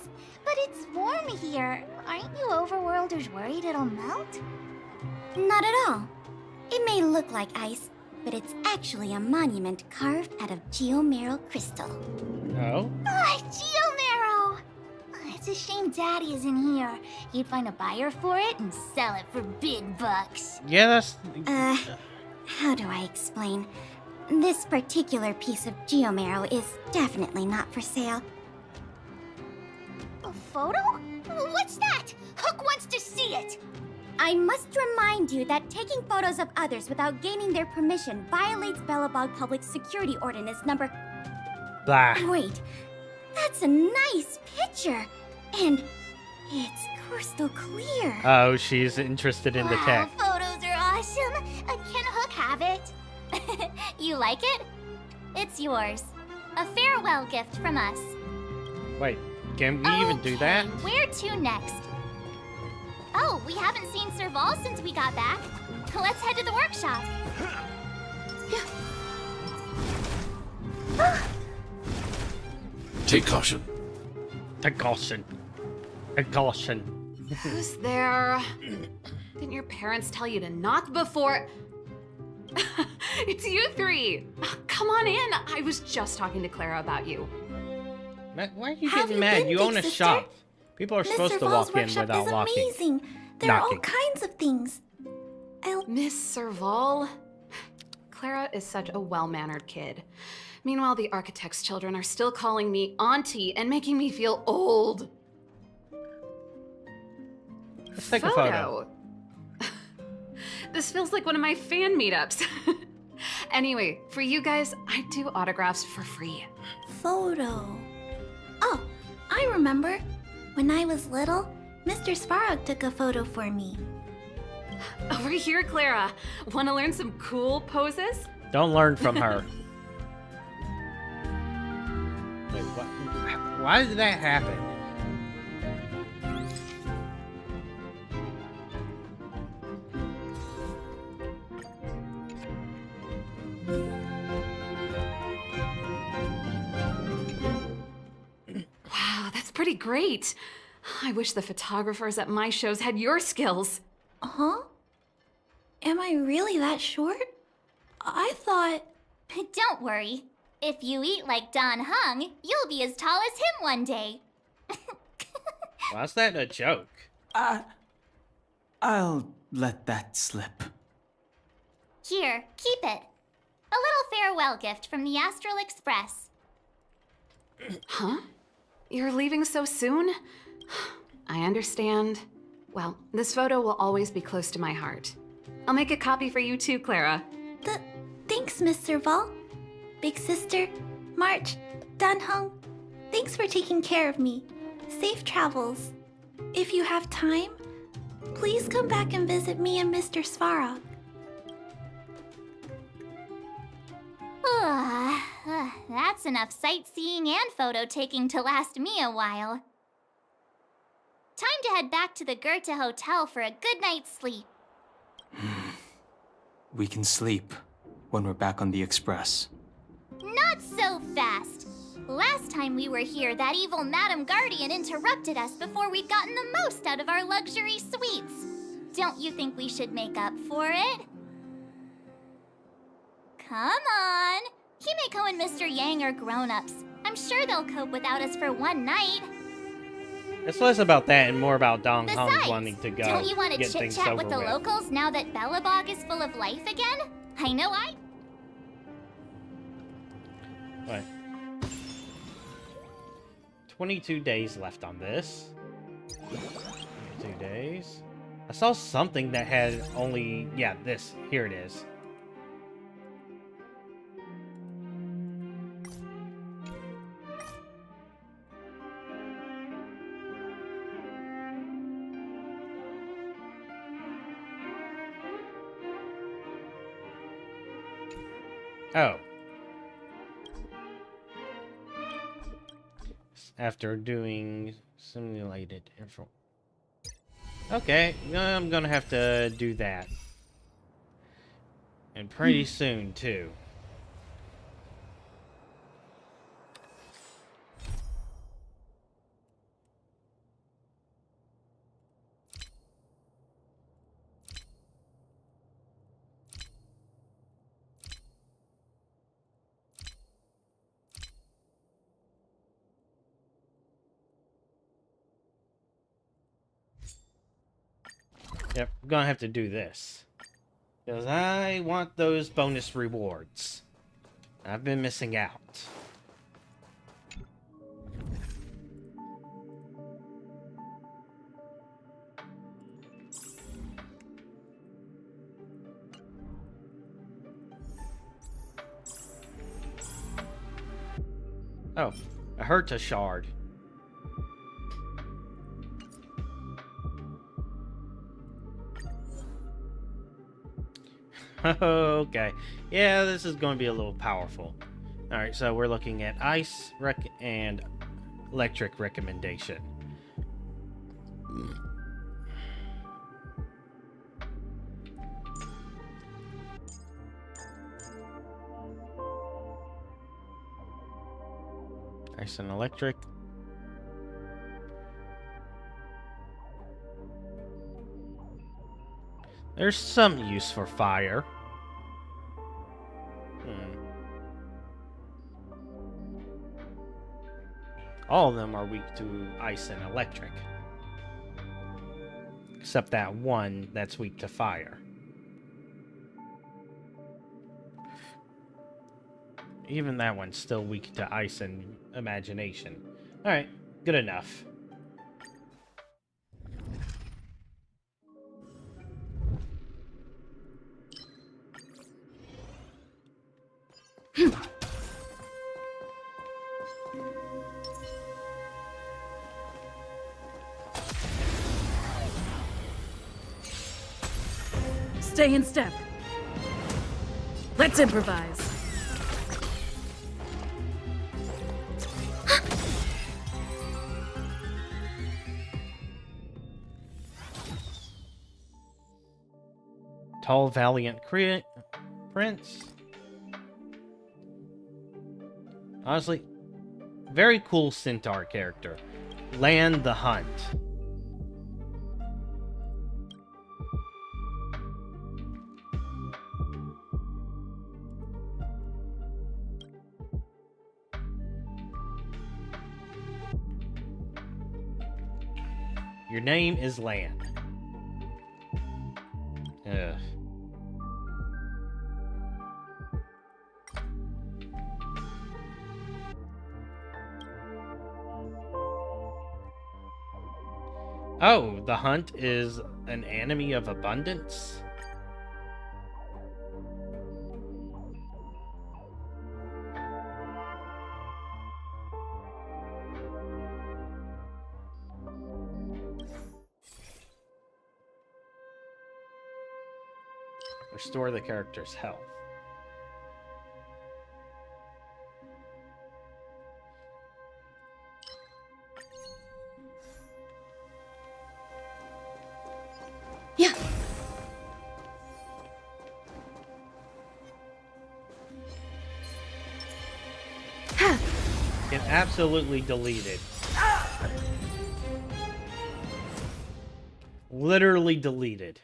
But it's warm here. Aren't you overworlders worried it'll melt? Not at all. It may look like ice, but it's actually a monument carved out of geomeral crystal. Oh? Ah, Geomarrow! It's a shame Daddy isn't here. He'd find a buyer for it and sell it for big bucks. Yeah, that's... How do I explain? This particular piece of geomarrow is definitely not for sale. A photo? What's that? Hook wants to see it! I must remind you that taking photos of others without gaining their permission violates Belobog Public Security Ordinance number... Blah. Wait, that's a nice picture. And it's crystal clear. Oh, she's interested in the tech. Photos are awesome. Can Hook have it? You like it? It's yours. A farewell gift from us. Wait, can we even do that? Where to next? Oh, we haven't seen Serval since we got back. Let's head to the workshop. Take caution. Take caution. Take caution. Who's there? Didn't your parents tell you to knock before... It's you three. Come on in. I was just talking to Clara about you. Why are you getting mad? You own a shop. People are supposed to walk in without locking. Amazing. There are all kinds of things. Miss Serval? Clara is such a well-mannered kid. Meanwhile, the architect's children are still calling me auntie and making me feel old. Let's take a photo. This feels like one of my fan meetups. Anyway, for you guys, I do autographs for free. Photo. Oh, I remember. When I was little, Mr. Svarog took a photo for me. Over here, Clara. Want to learn some cool poses? Don't learn from her. Wait, what? Why did that happen? Wow, that's pretty great. I wish the photographers at my shows had your skills. Huh? Am I really that short? I thought... Don't worry. If you eat like Don Hung, you'll be as tall as him one day. Why's that a joke? I'll let that slip. Here, keep it. A little farewell gift from the Astral Express. Huh? You're leaving so soon? I understand. Well, this photo will always be close to my heart. I'll make a copy for you too, Clara. Thanks, Miss Serval. Big sister, March, Dunhung, thanks for taking care of me. Safe travels. If you have time, please come back and visit me and Mr. Svarog. That's enough sightseeing and photo taking to last me a while. Time to head back to the Goethe Hotel for a good night's sleep. We can sleep when we're back on the Express. Not so fast. Last time we were here, that evil Madam Guardian interrupted us before we'd gotten the most out of our luxury suites. Don't you think we should make up for it? Come on. Himeko and Mr. Yang are grown-ups. I'm sure they'll cope without us for one night. It's less about that and more about Dong Hong Besides, wanting to go. don't you want to get things chit-chat over with the locals now that Belobog is full of life again? I know I... What? 22 days left on this. 22 days. I saw something that had only... Yeah, this. Here it is. Oh. After doing simulated info. Okay, I'm gonna have to do that. And pretty soon, too. Yep, I'm gonna have to do this. Because I want those bonus rewards. I've been missing out. Oh, a Herta shard. Okay. Yeah, this is going to be a little powerful. Alright, so we're looking at ice and electric recommendation. Ice and electric. There's some use for fire. All of them are weak to ice and electric. Except that one that's weak to fire. Even that one's still weak to ice and imagination. Alright, good enough. Stay in step. Let's improvise. Tall, valiant prince. Honestly, very cool centaur character. Land the Hunt. Your name is Land. Ugh. Oh, the hunt is an enemy of abundance? Restore the character's health. Yeah. Get absolutely deleted. Literally deleted.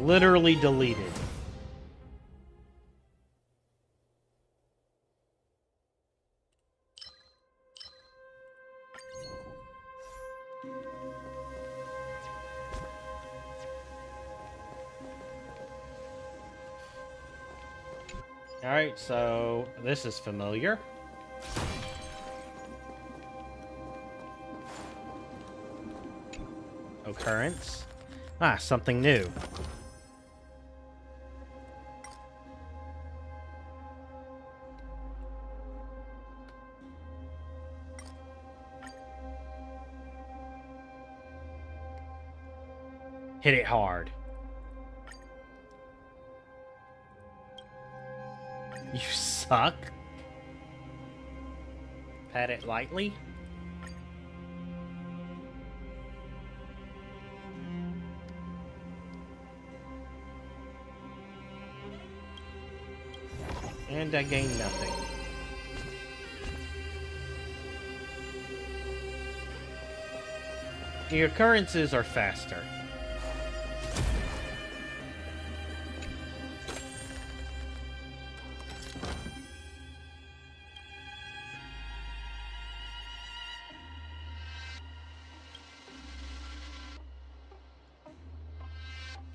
Literally deleted. Alright, so this is familiar. Occurrence. Ah, something new. Hit it hard. You suck. Pat it lightly. And I gain nothing. The occurrences are faster.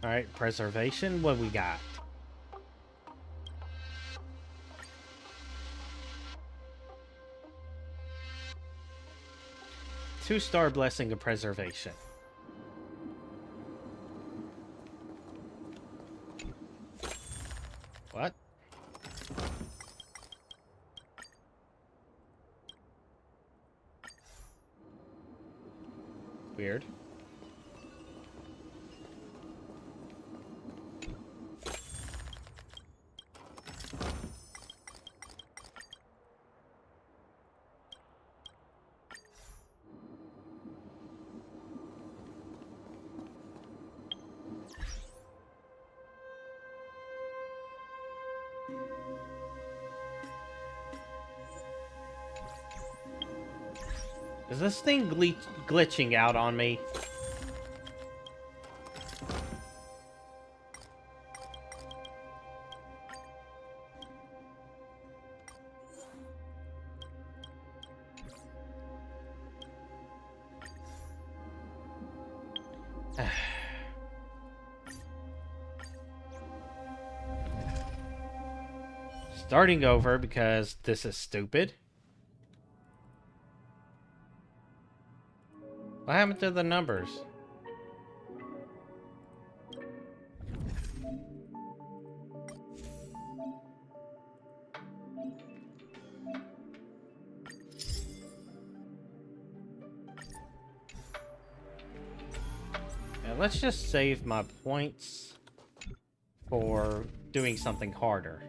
Alright, preservation, what we got? Two-star blessing of preservation. What? Weird. Is this thing glitching out on me? Starting over because this is stupid. What happened to the numbers? Yeah, let's just save my points for doing something harder.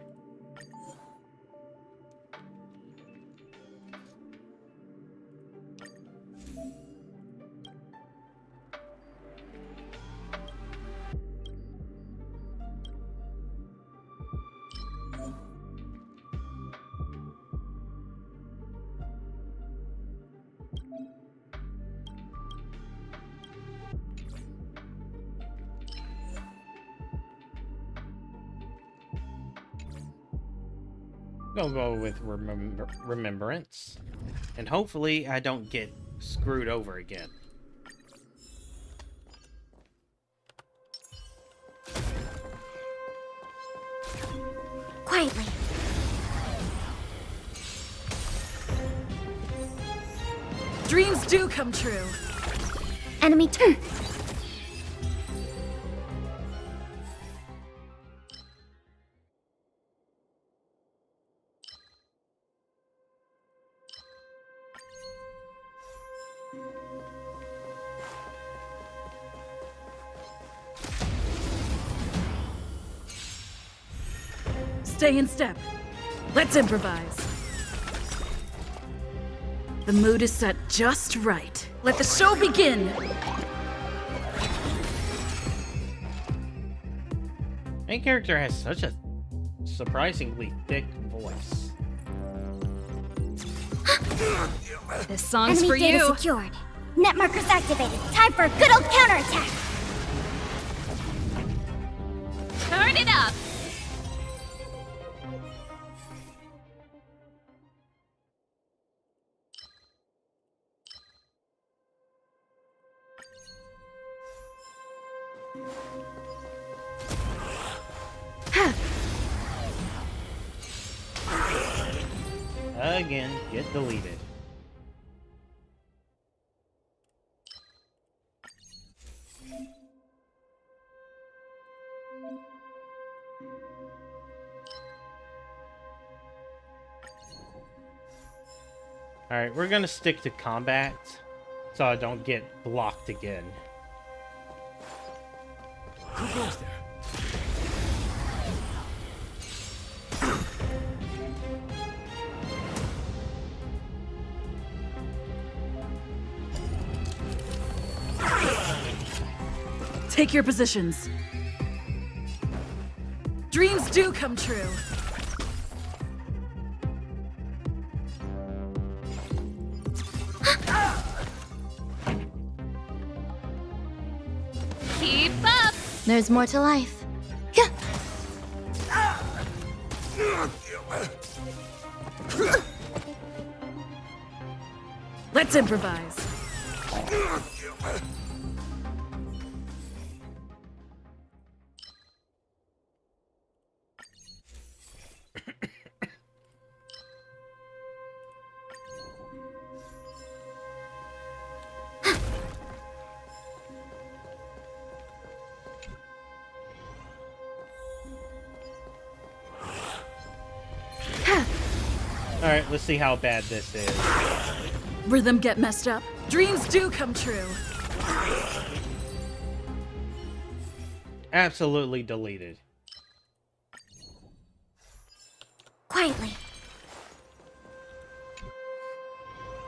Gonna go with remembrance, and hopefully I don't get screwed over again. Quietly. Dreams do come true. Enemy turn. Stay in step. Let's improvise. The mood is set just right. Let the show begin! Main character has such a surprisingly thick voice. This song's Enemy for data you. secured. Net markers activated. Time for a good old counterattack. Turn it up! Again, get deleted. Alright, we're gonna stick to combat so I don't get blocked again. Who goes there? Take your positions. Dreams do come true. There's more to life. Let's improvise. Alright, let's see how bad this is. Rhythm get messed up. Dreams do come true. Absolutely deleted. Quietly.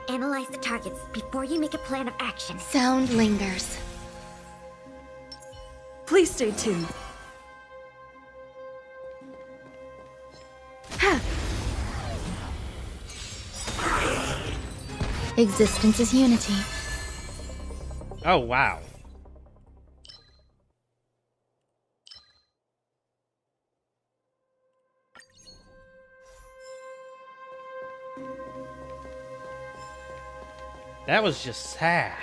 Analyze the targets before you make a plan of action. Sound lingers. Please stay tuned. Existence is unity. Oh, wow. That was just sad.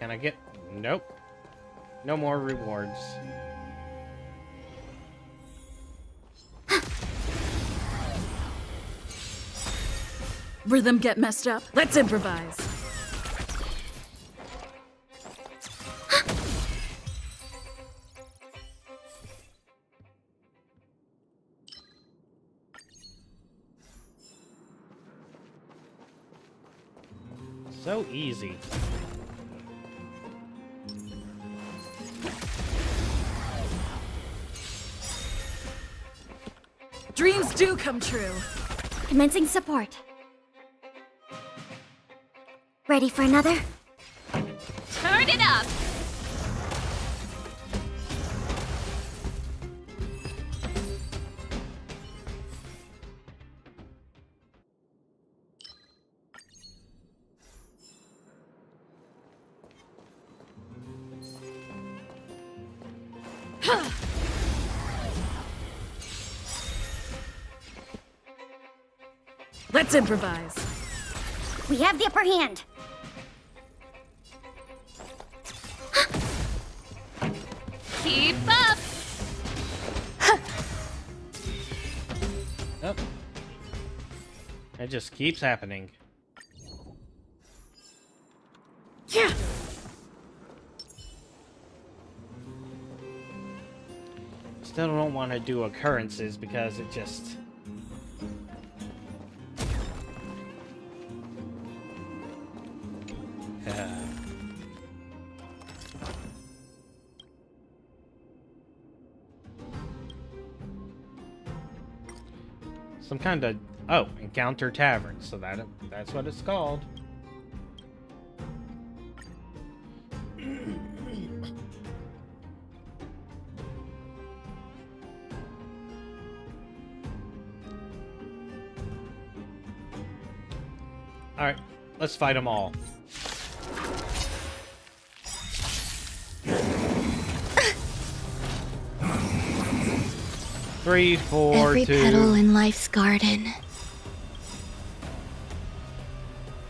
Can I get... Nope. No more rewards. Rhythm get messed up. Let's improvise. So easy. Dreams do come true. Commencing support. Ready for another? Turn it up! Let's improvise. We have the upper hand. Keep up! Oh. It just keeps happening. Yeah. Still don't want to do occurrences because it just... Some kind of... Oh, Encounter Tavern. So that's what it's called. Alright, let's fight them all. Three, four, Every two. petal in life's garden.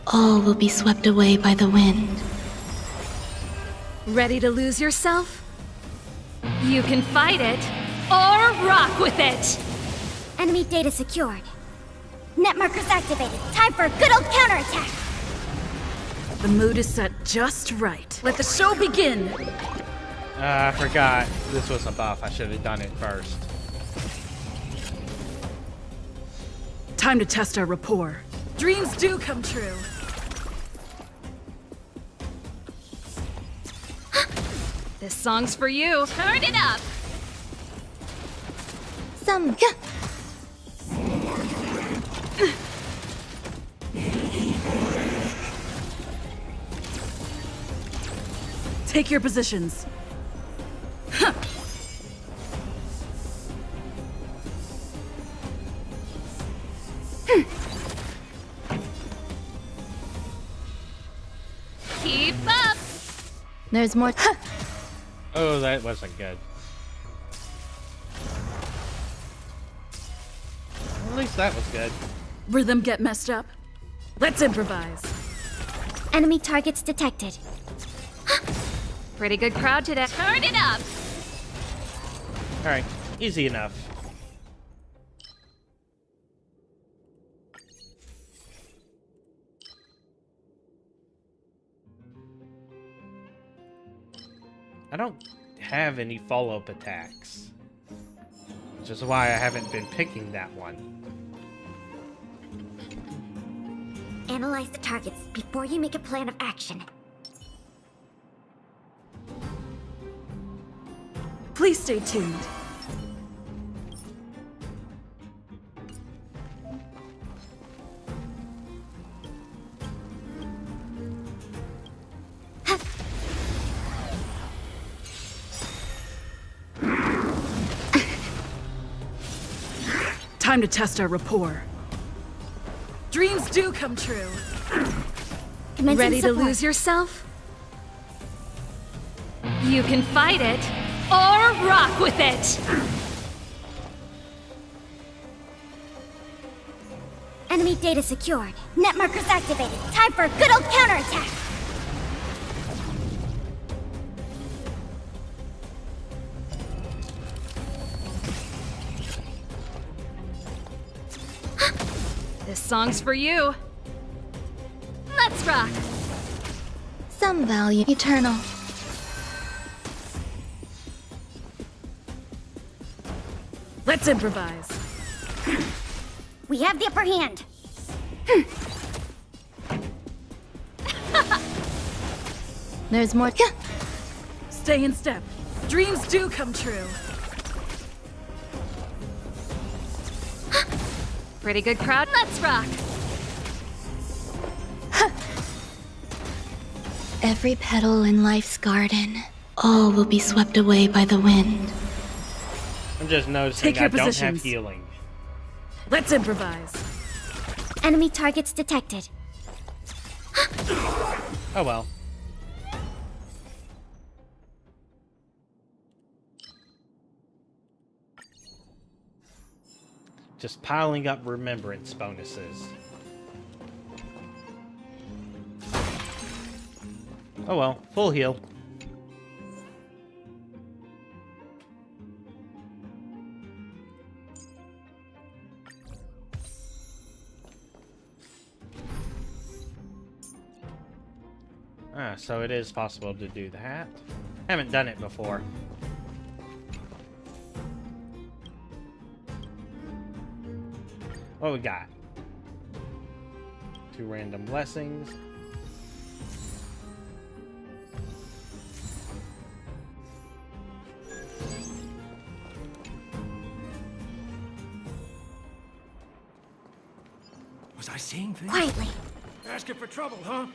All will be swept away by the wind. Ready to lose yourself? You can fight it, or rock with it! Enemy data secured. Net markers activated. Time for a good old counterattack. The mood is set just right. Let the show begin! I forgot. This was a buff. I should have done it first. Time to test our rapport. Dreams do come true. This This song's for you. Turn it up! Some. Take your positions. Keep up! There's more. Oh, that wasn't good. At least that was good. Rhythm get messed up. Let's improvise. Enemy targets detected. Pretty good crowd today. Turn it up! Alright, easy enough. I don't have any follow-up attacks, which is why I haven't been picking that one. Analyze the targets before you make a plan of action. Please stay tuned. Time to test our rapport. Dreams do come true. Ready to lose yourself? You can fight it, or rock with it! Enemy data secured. Net markers activated. Time for a good old counterattack. This song's for you. Let's rock! Some value eternal. Let's improvise. We have the upper hand. There's more. Stay in step. Dreams do come true. Pretty good crowd. Let's rock! Every petal in life's garden, all will be swept away by the wind. I'm just noticing I don't have healing. Let's improvise. Enemy targets detected. Oh well. Just piling up remembrance bonuses. Oh well, full heal. Ah, so it is possible to do that. Haven't done it before. What we got? 2 random blessings. Was I seeing things? Quietly. Asking for trouble, huh?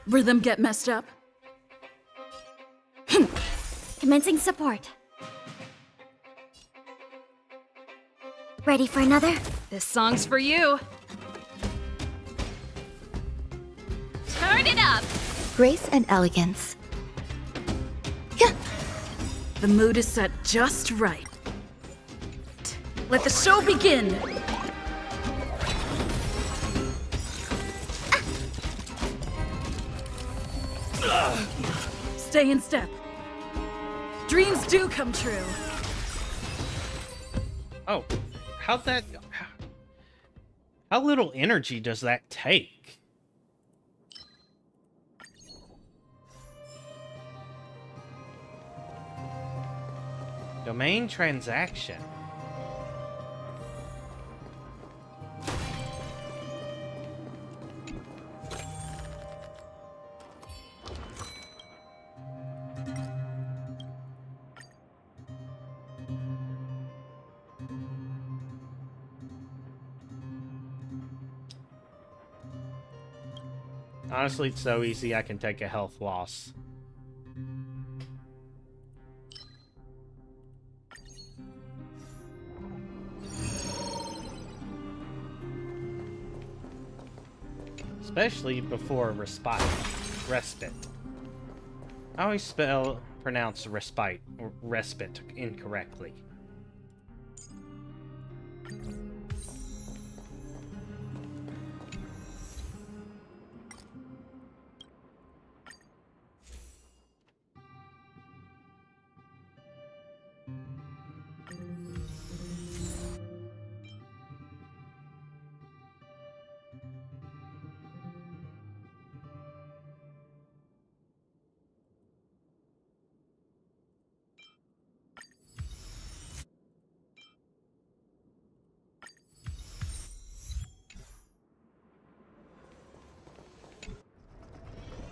Rhythm get messed up. Commencing support. Ready for another? This song's for you. Turn it up! Grace and elegance. The mood is set just right. Let the show begin! Stay in step. Dreams do come true. Oh, how little energy does that take? Domain transaction. Honestly, it's so easy I can take a health loss. Especially before respite. I always pronounce respite or respite incorrectly.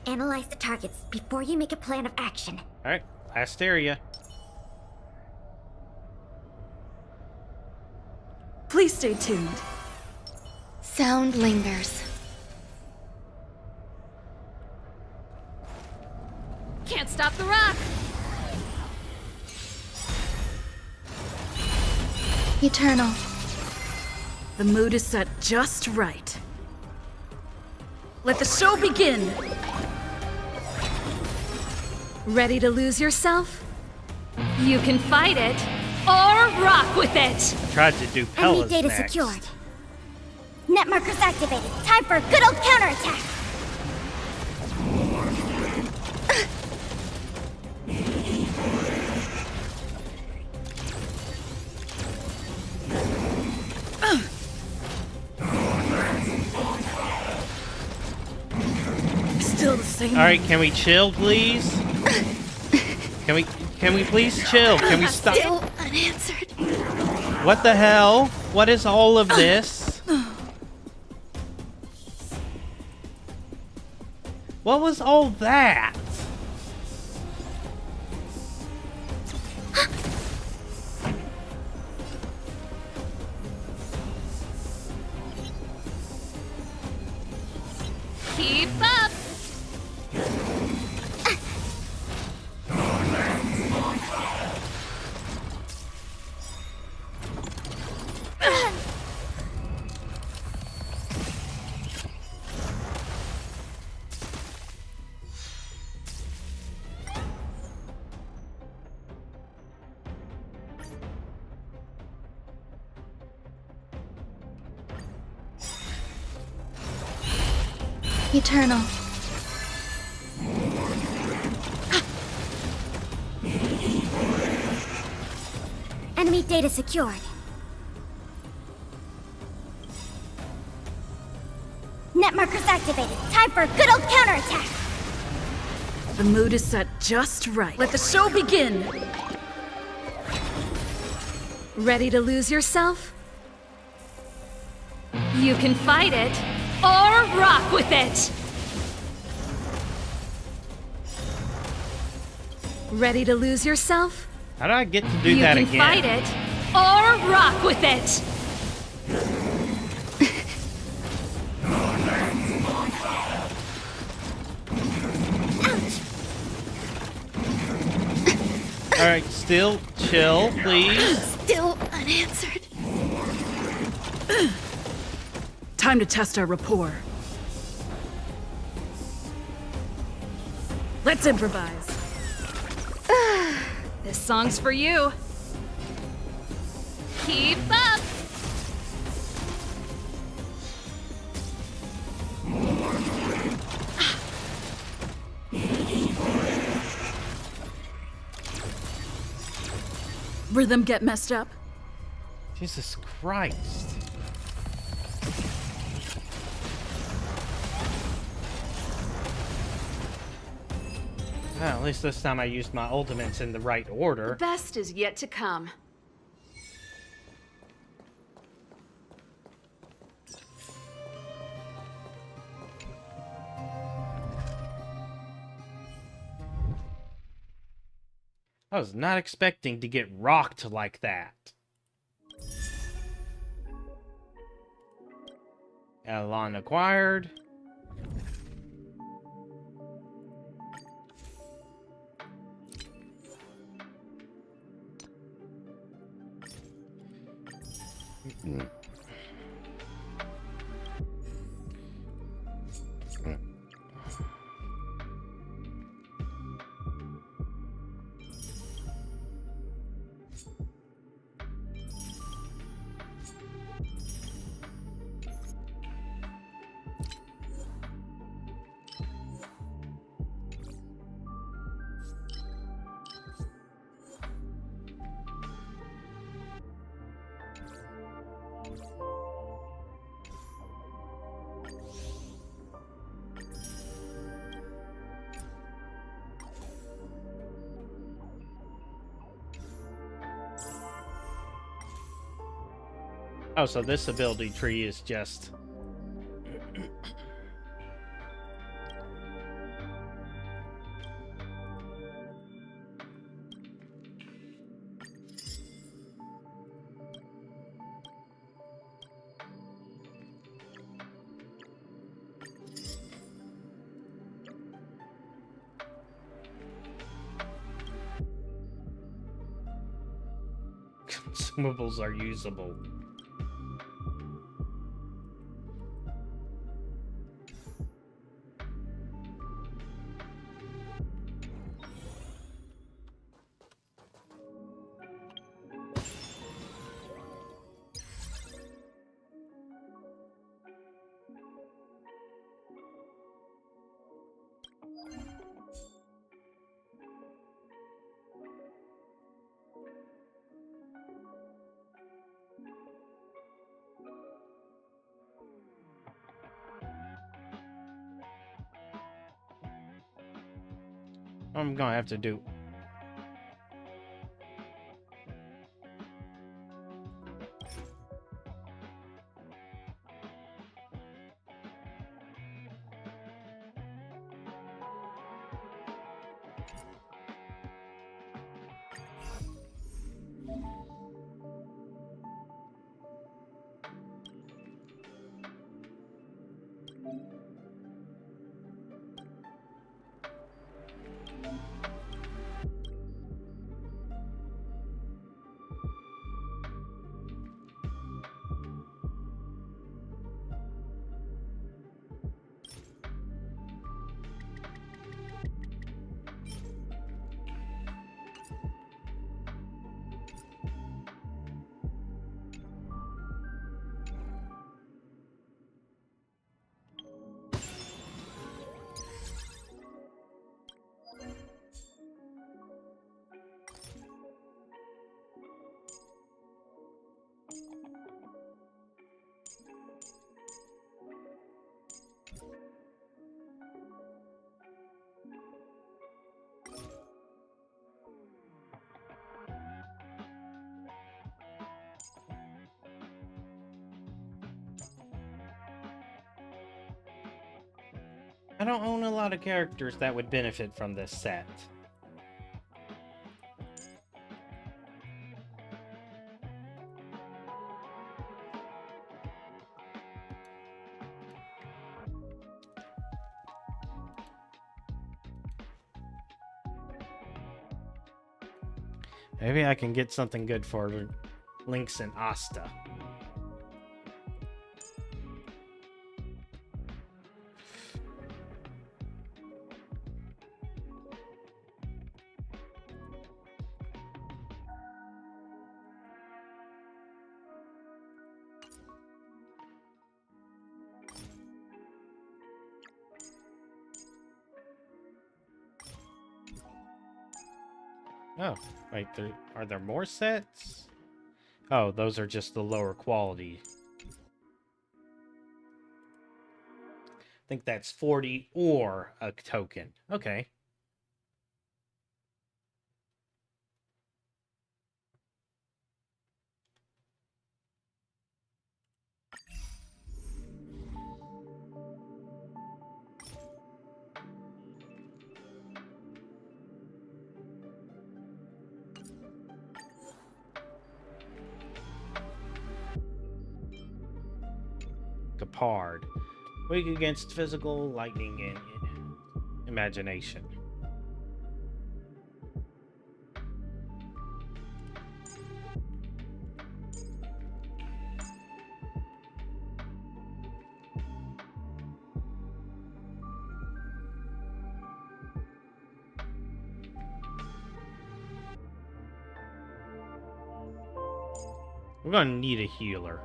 Analyze the targets before you make a plan of action. Alright, last area. Please stay tuned. Sound lingers. Can't stop the rock! Eternal. The mood is set just right. Let the show begin! Ready to lose yourself? You can fight it, or rock with it! Tried to do Enemy Pella's data next. secured. Net markers activated. Time for a good old counterattack. Still the same. Alright, can we chill, please? Can we please chill? Can we stop? Still unanswered. What the hell? What is all of this? What was all that? Keep up! Eternal. Enemy data secured. Net markers activated. Time for a good old counterattack. The mood is set just right. Let the show begin! Ready to lose yourself? You can fight it, or rock with it! Ready to lose yourself? How do I get to do that again? You can fight it, or rock with it! Alright, still chill, please. Still unanswered. Time to test our rapport. Let's improvise. This song's for you. Keep up! Rhythm get messed up? Jesus Christ. Well, at least this time I used my ultimates in the right order. Best is yet to come. I was not expecting to get rocked like that. Elan acquired. Oh, so this ability tree is just... Consumables are usable. I'm gonna have to do... I don't own a lot of characters that would benefit from this set. Maybe I can get something good for Lynx and Asta. Oh, wait, are there more sets? Oh, those are just the lower quality. I think that's 40 or a token. Okay. Capard. Weak against physical, lightning, and imagination. We're gonna need a healer.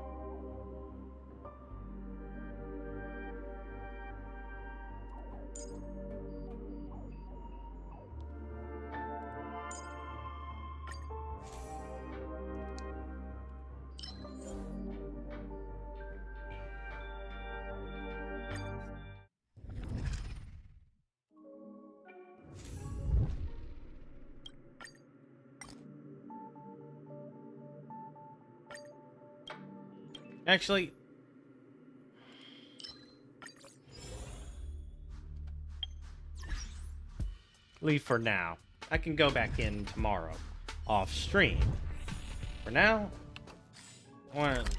Actually, leave for now. I can go back in tomorrow, off stream. For now, I want to...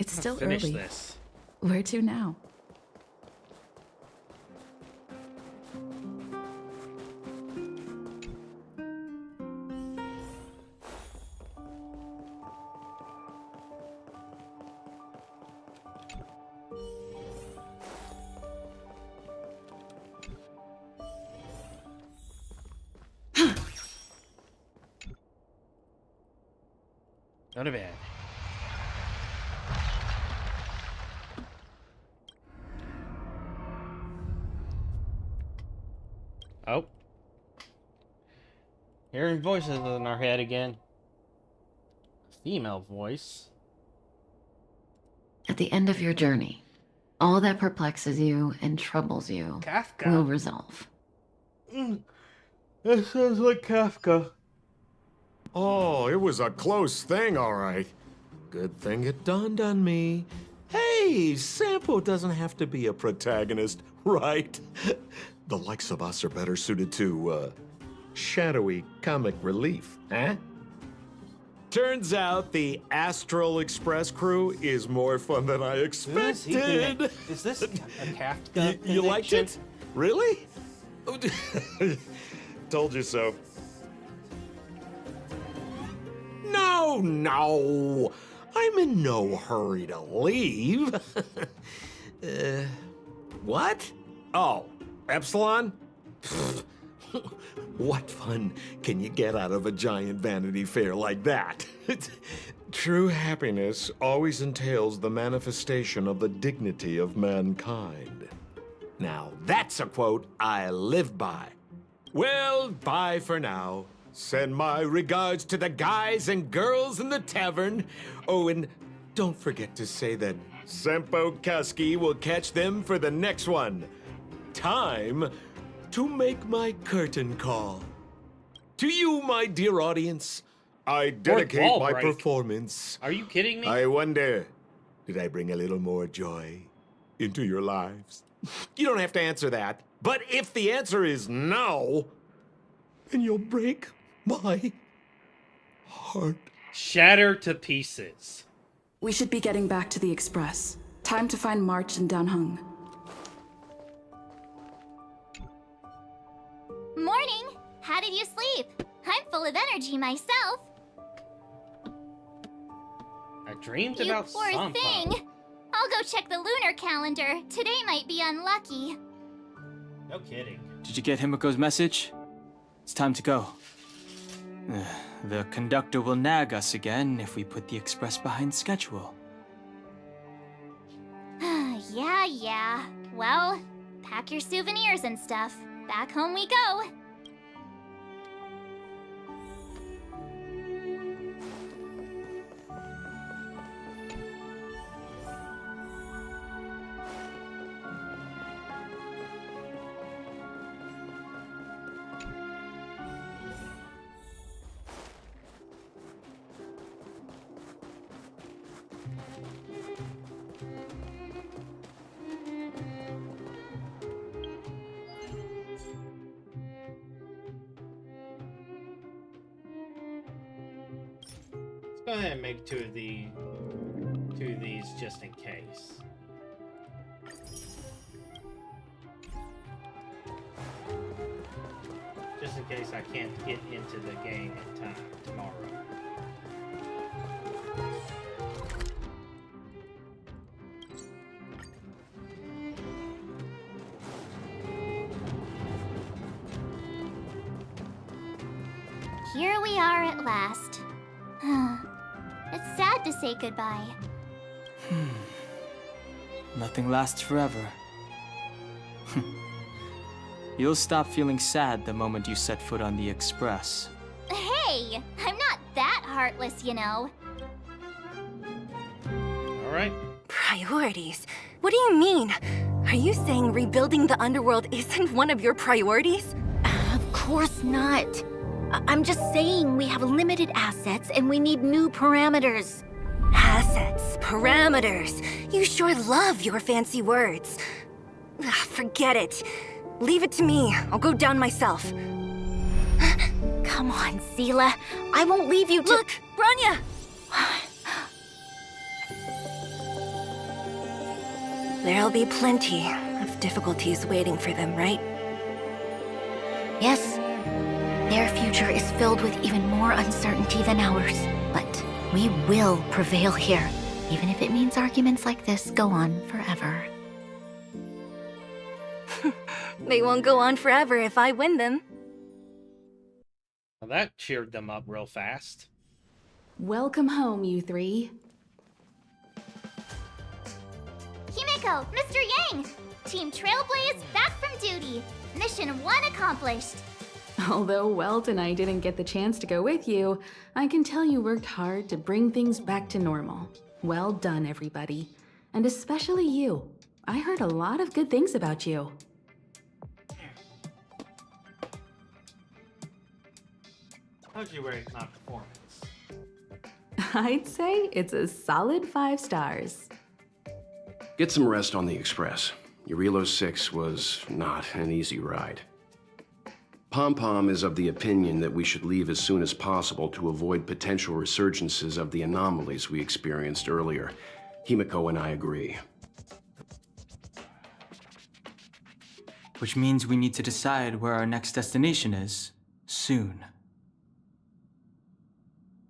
It's still finish early. this. Where to now? Go to bed. Oh. Hearing voices in our head again. Female voice. At the end of your journey, all that perplexes you and troubles you Kafka. will resolve. That sounds like Kafka. Oh, it was a close thing, all right. Good thing it dawned on me. Hey, Sampo doesn't have to be a protagonist, right? The likes of us are better suited to, shadowy comic relief, huh? Turns out the Astral Express crew is more fun than I expected. Is this a Kafka? You liked it? Really? Told you so. No. I'm in no hurry to leave. What? Oh, Epsilon? What fun can you get out of a giant Vanity Fair like that? True happiness always entails the manifestation of the dignity of mankind. Now, that's a quote I live by. Well, bye for now. Send my regards to the guys and girls in the tavern. Oh, and don't forget to say that Sempo Kasky will catch them for the next one. Time to make my curtain call. To you, my dear audience, I dedicate my performance. Are you kidding me? I wonder, did I bring a little more joy into your lives? You don't have to answer that. But if the answer is no, then you'll break my heart. Shatter to pieces. We should be getting back to the Express. Time to find March and Danheng. Morning! How did you sleep? I'm full of energy myself. I dreamed You about poor something. thing. I'll go check the lunar calendar. Today might be unlucky. No kidding. Did you get Himiko's message? It's time to go. The conductor will nag us again if we put the express behind schedule. Yeah. Well, pack your souvenirs and stuff. Back home we go. Go ahead and make two of these just in case. in case I can't get into the game in time tomorrow. Here we are at last. It's sad to say goodbye. Nothing lasts forever. You'll stop feeling sad the moment you set foot on the Express. Hey, I'm not that heartless, you know. All right. Priorities? What do you mean? Are you saying rebuilding the underworld isn't one of your priorities? Of course not. I'm just saying we have limited assets and we need new parameters. Assets, parameters. You sure love your fancy words. Forget it. Leave it to me. I'll go down myself. Come on, Seela. I won't leave you to— Look, Bronya! There'll be plenty of difficulties waiting for them, right? Yes. Their future is filled with even more uncertainty than ours. But we will prevail here, even if it means arguments like this go on forever. They won't go on forever if I win them. Well, that cheered them up real fast. Welcome home, you three. Himeko, Mr. Yang! Team Trailblaze back from duty. Mission 1 accomplished. Although Welt and I didn't get the chance to go with you, I can tell you worked hard to bring things back to normal. Well done, everybody. And especially you. I heard a lot of good things about you. How'd you rate my performance? I'd say it's a solid 5 stars. Get some rest on the Express. Jarilo-VI was not an easy ride. Pom-Pom is of the opinion that we should leave as soon as possible to avoid potential resurgences of the anomalies we experienced earlier. Himeko and I agree. Which means we need to decide where our next destination is, soon.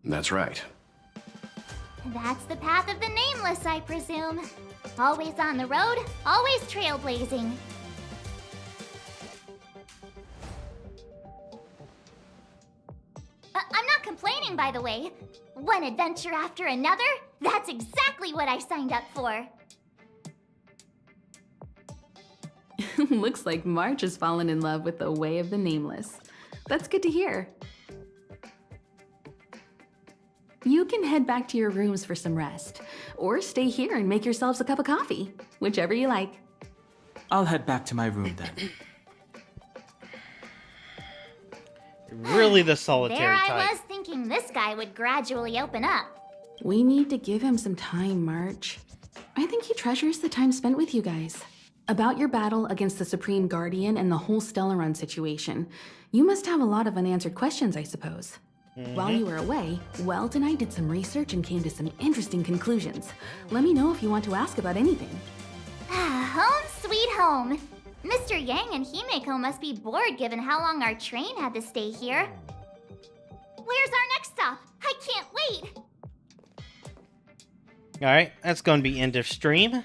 That's right. That's the path of the Nameless, I presume. Always on the road, always trailblazing. I'm not complaining, by the way. One adventure after another, that's exactly what I signed up for. Looks like March has fallen in love with the way of the Nameless. That's good to hear. You can head back to your rooms for some rest, or stay here and make yourselves a cup of coffee, whichever you like. I'll head back to my room then. Really the solitary There type. I was thinking this guy would gradually open up. We need to give him some time, March. I think he treasures the time spent with you guys. About your battle against the Supreme Guardian and the whole Stellaron situation, you must have a lot of unanswered questions, I suppose. While you were away, Welt and I did some research and came to some interesting conclusions. Let me know if you want to ask about anything. Home sweet home. Mr. Yang and Himeko must be bored given how long our train had to stay here. Where's our next stop? I can't wait! Alright, that's going to be end of stream.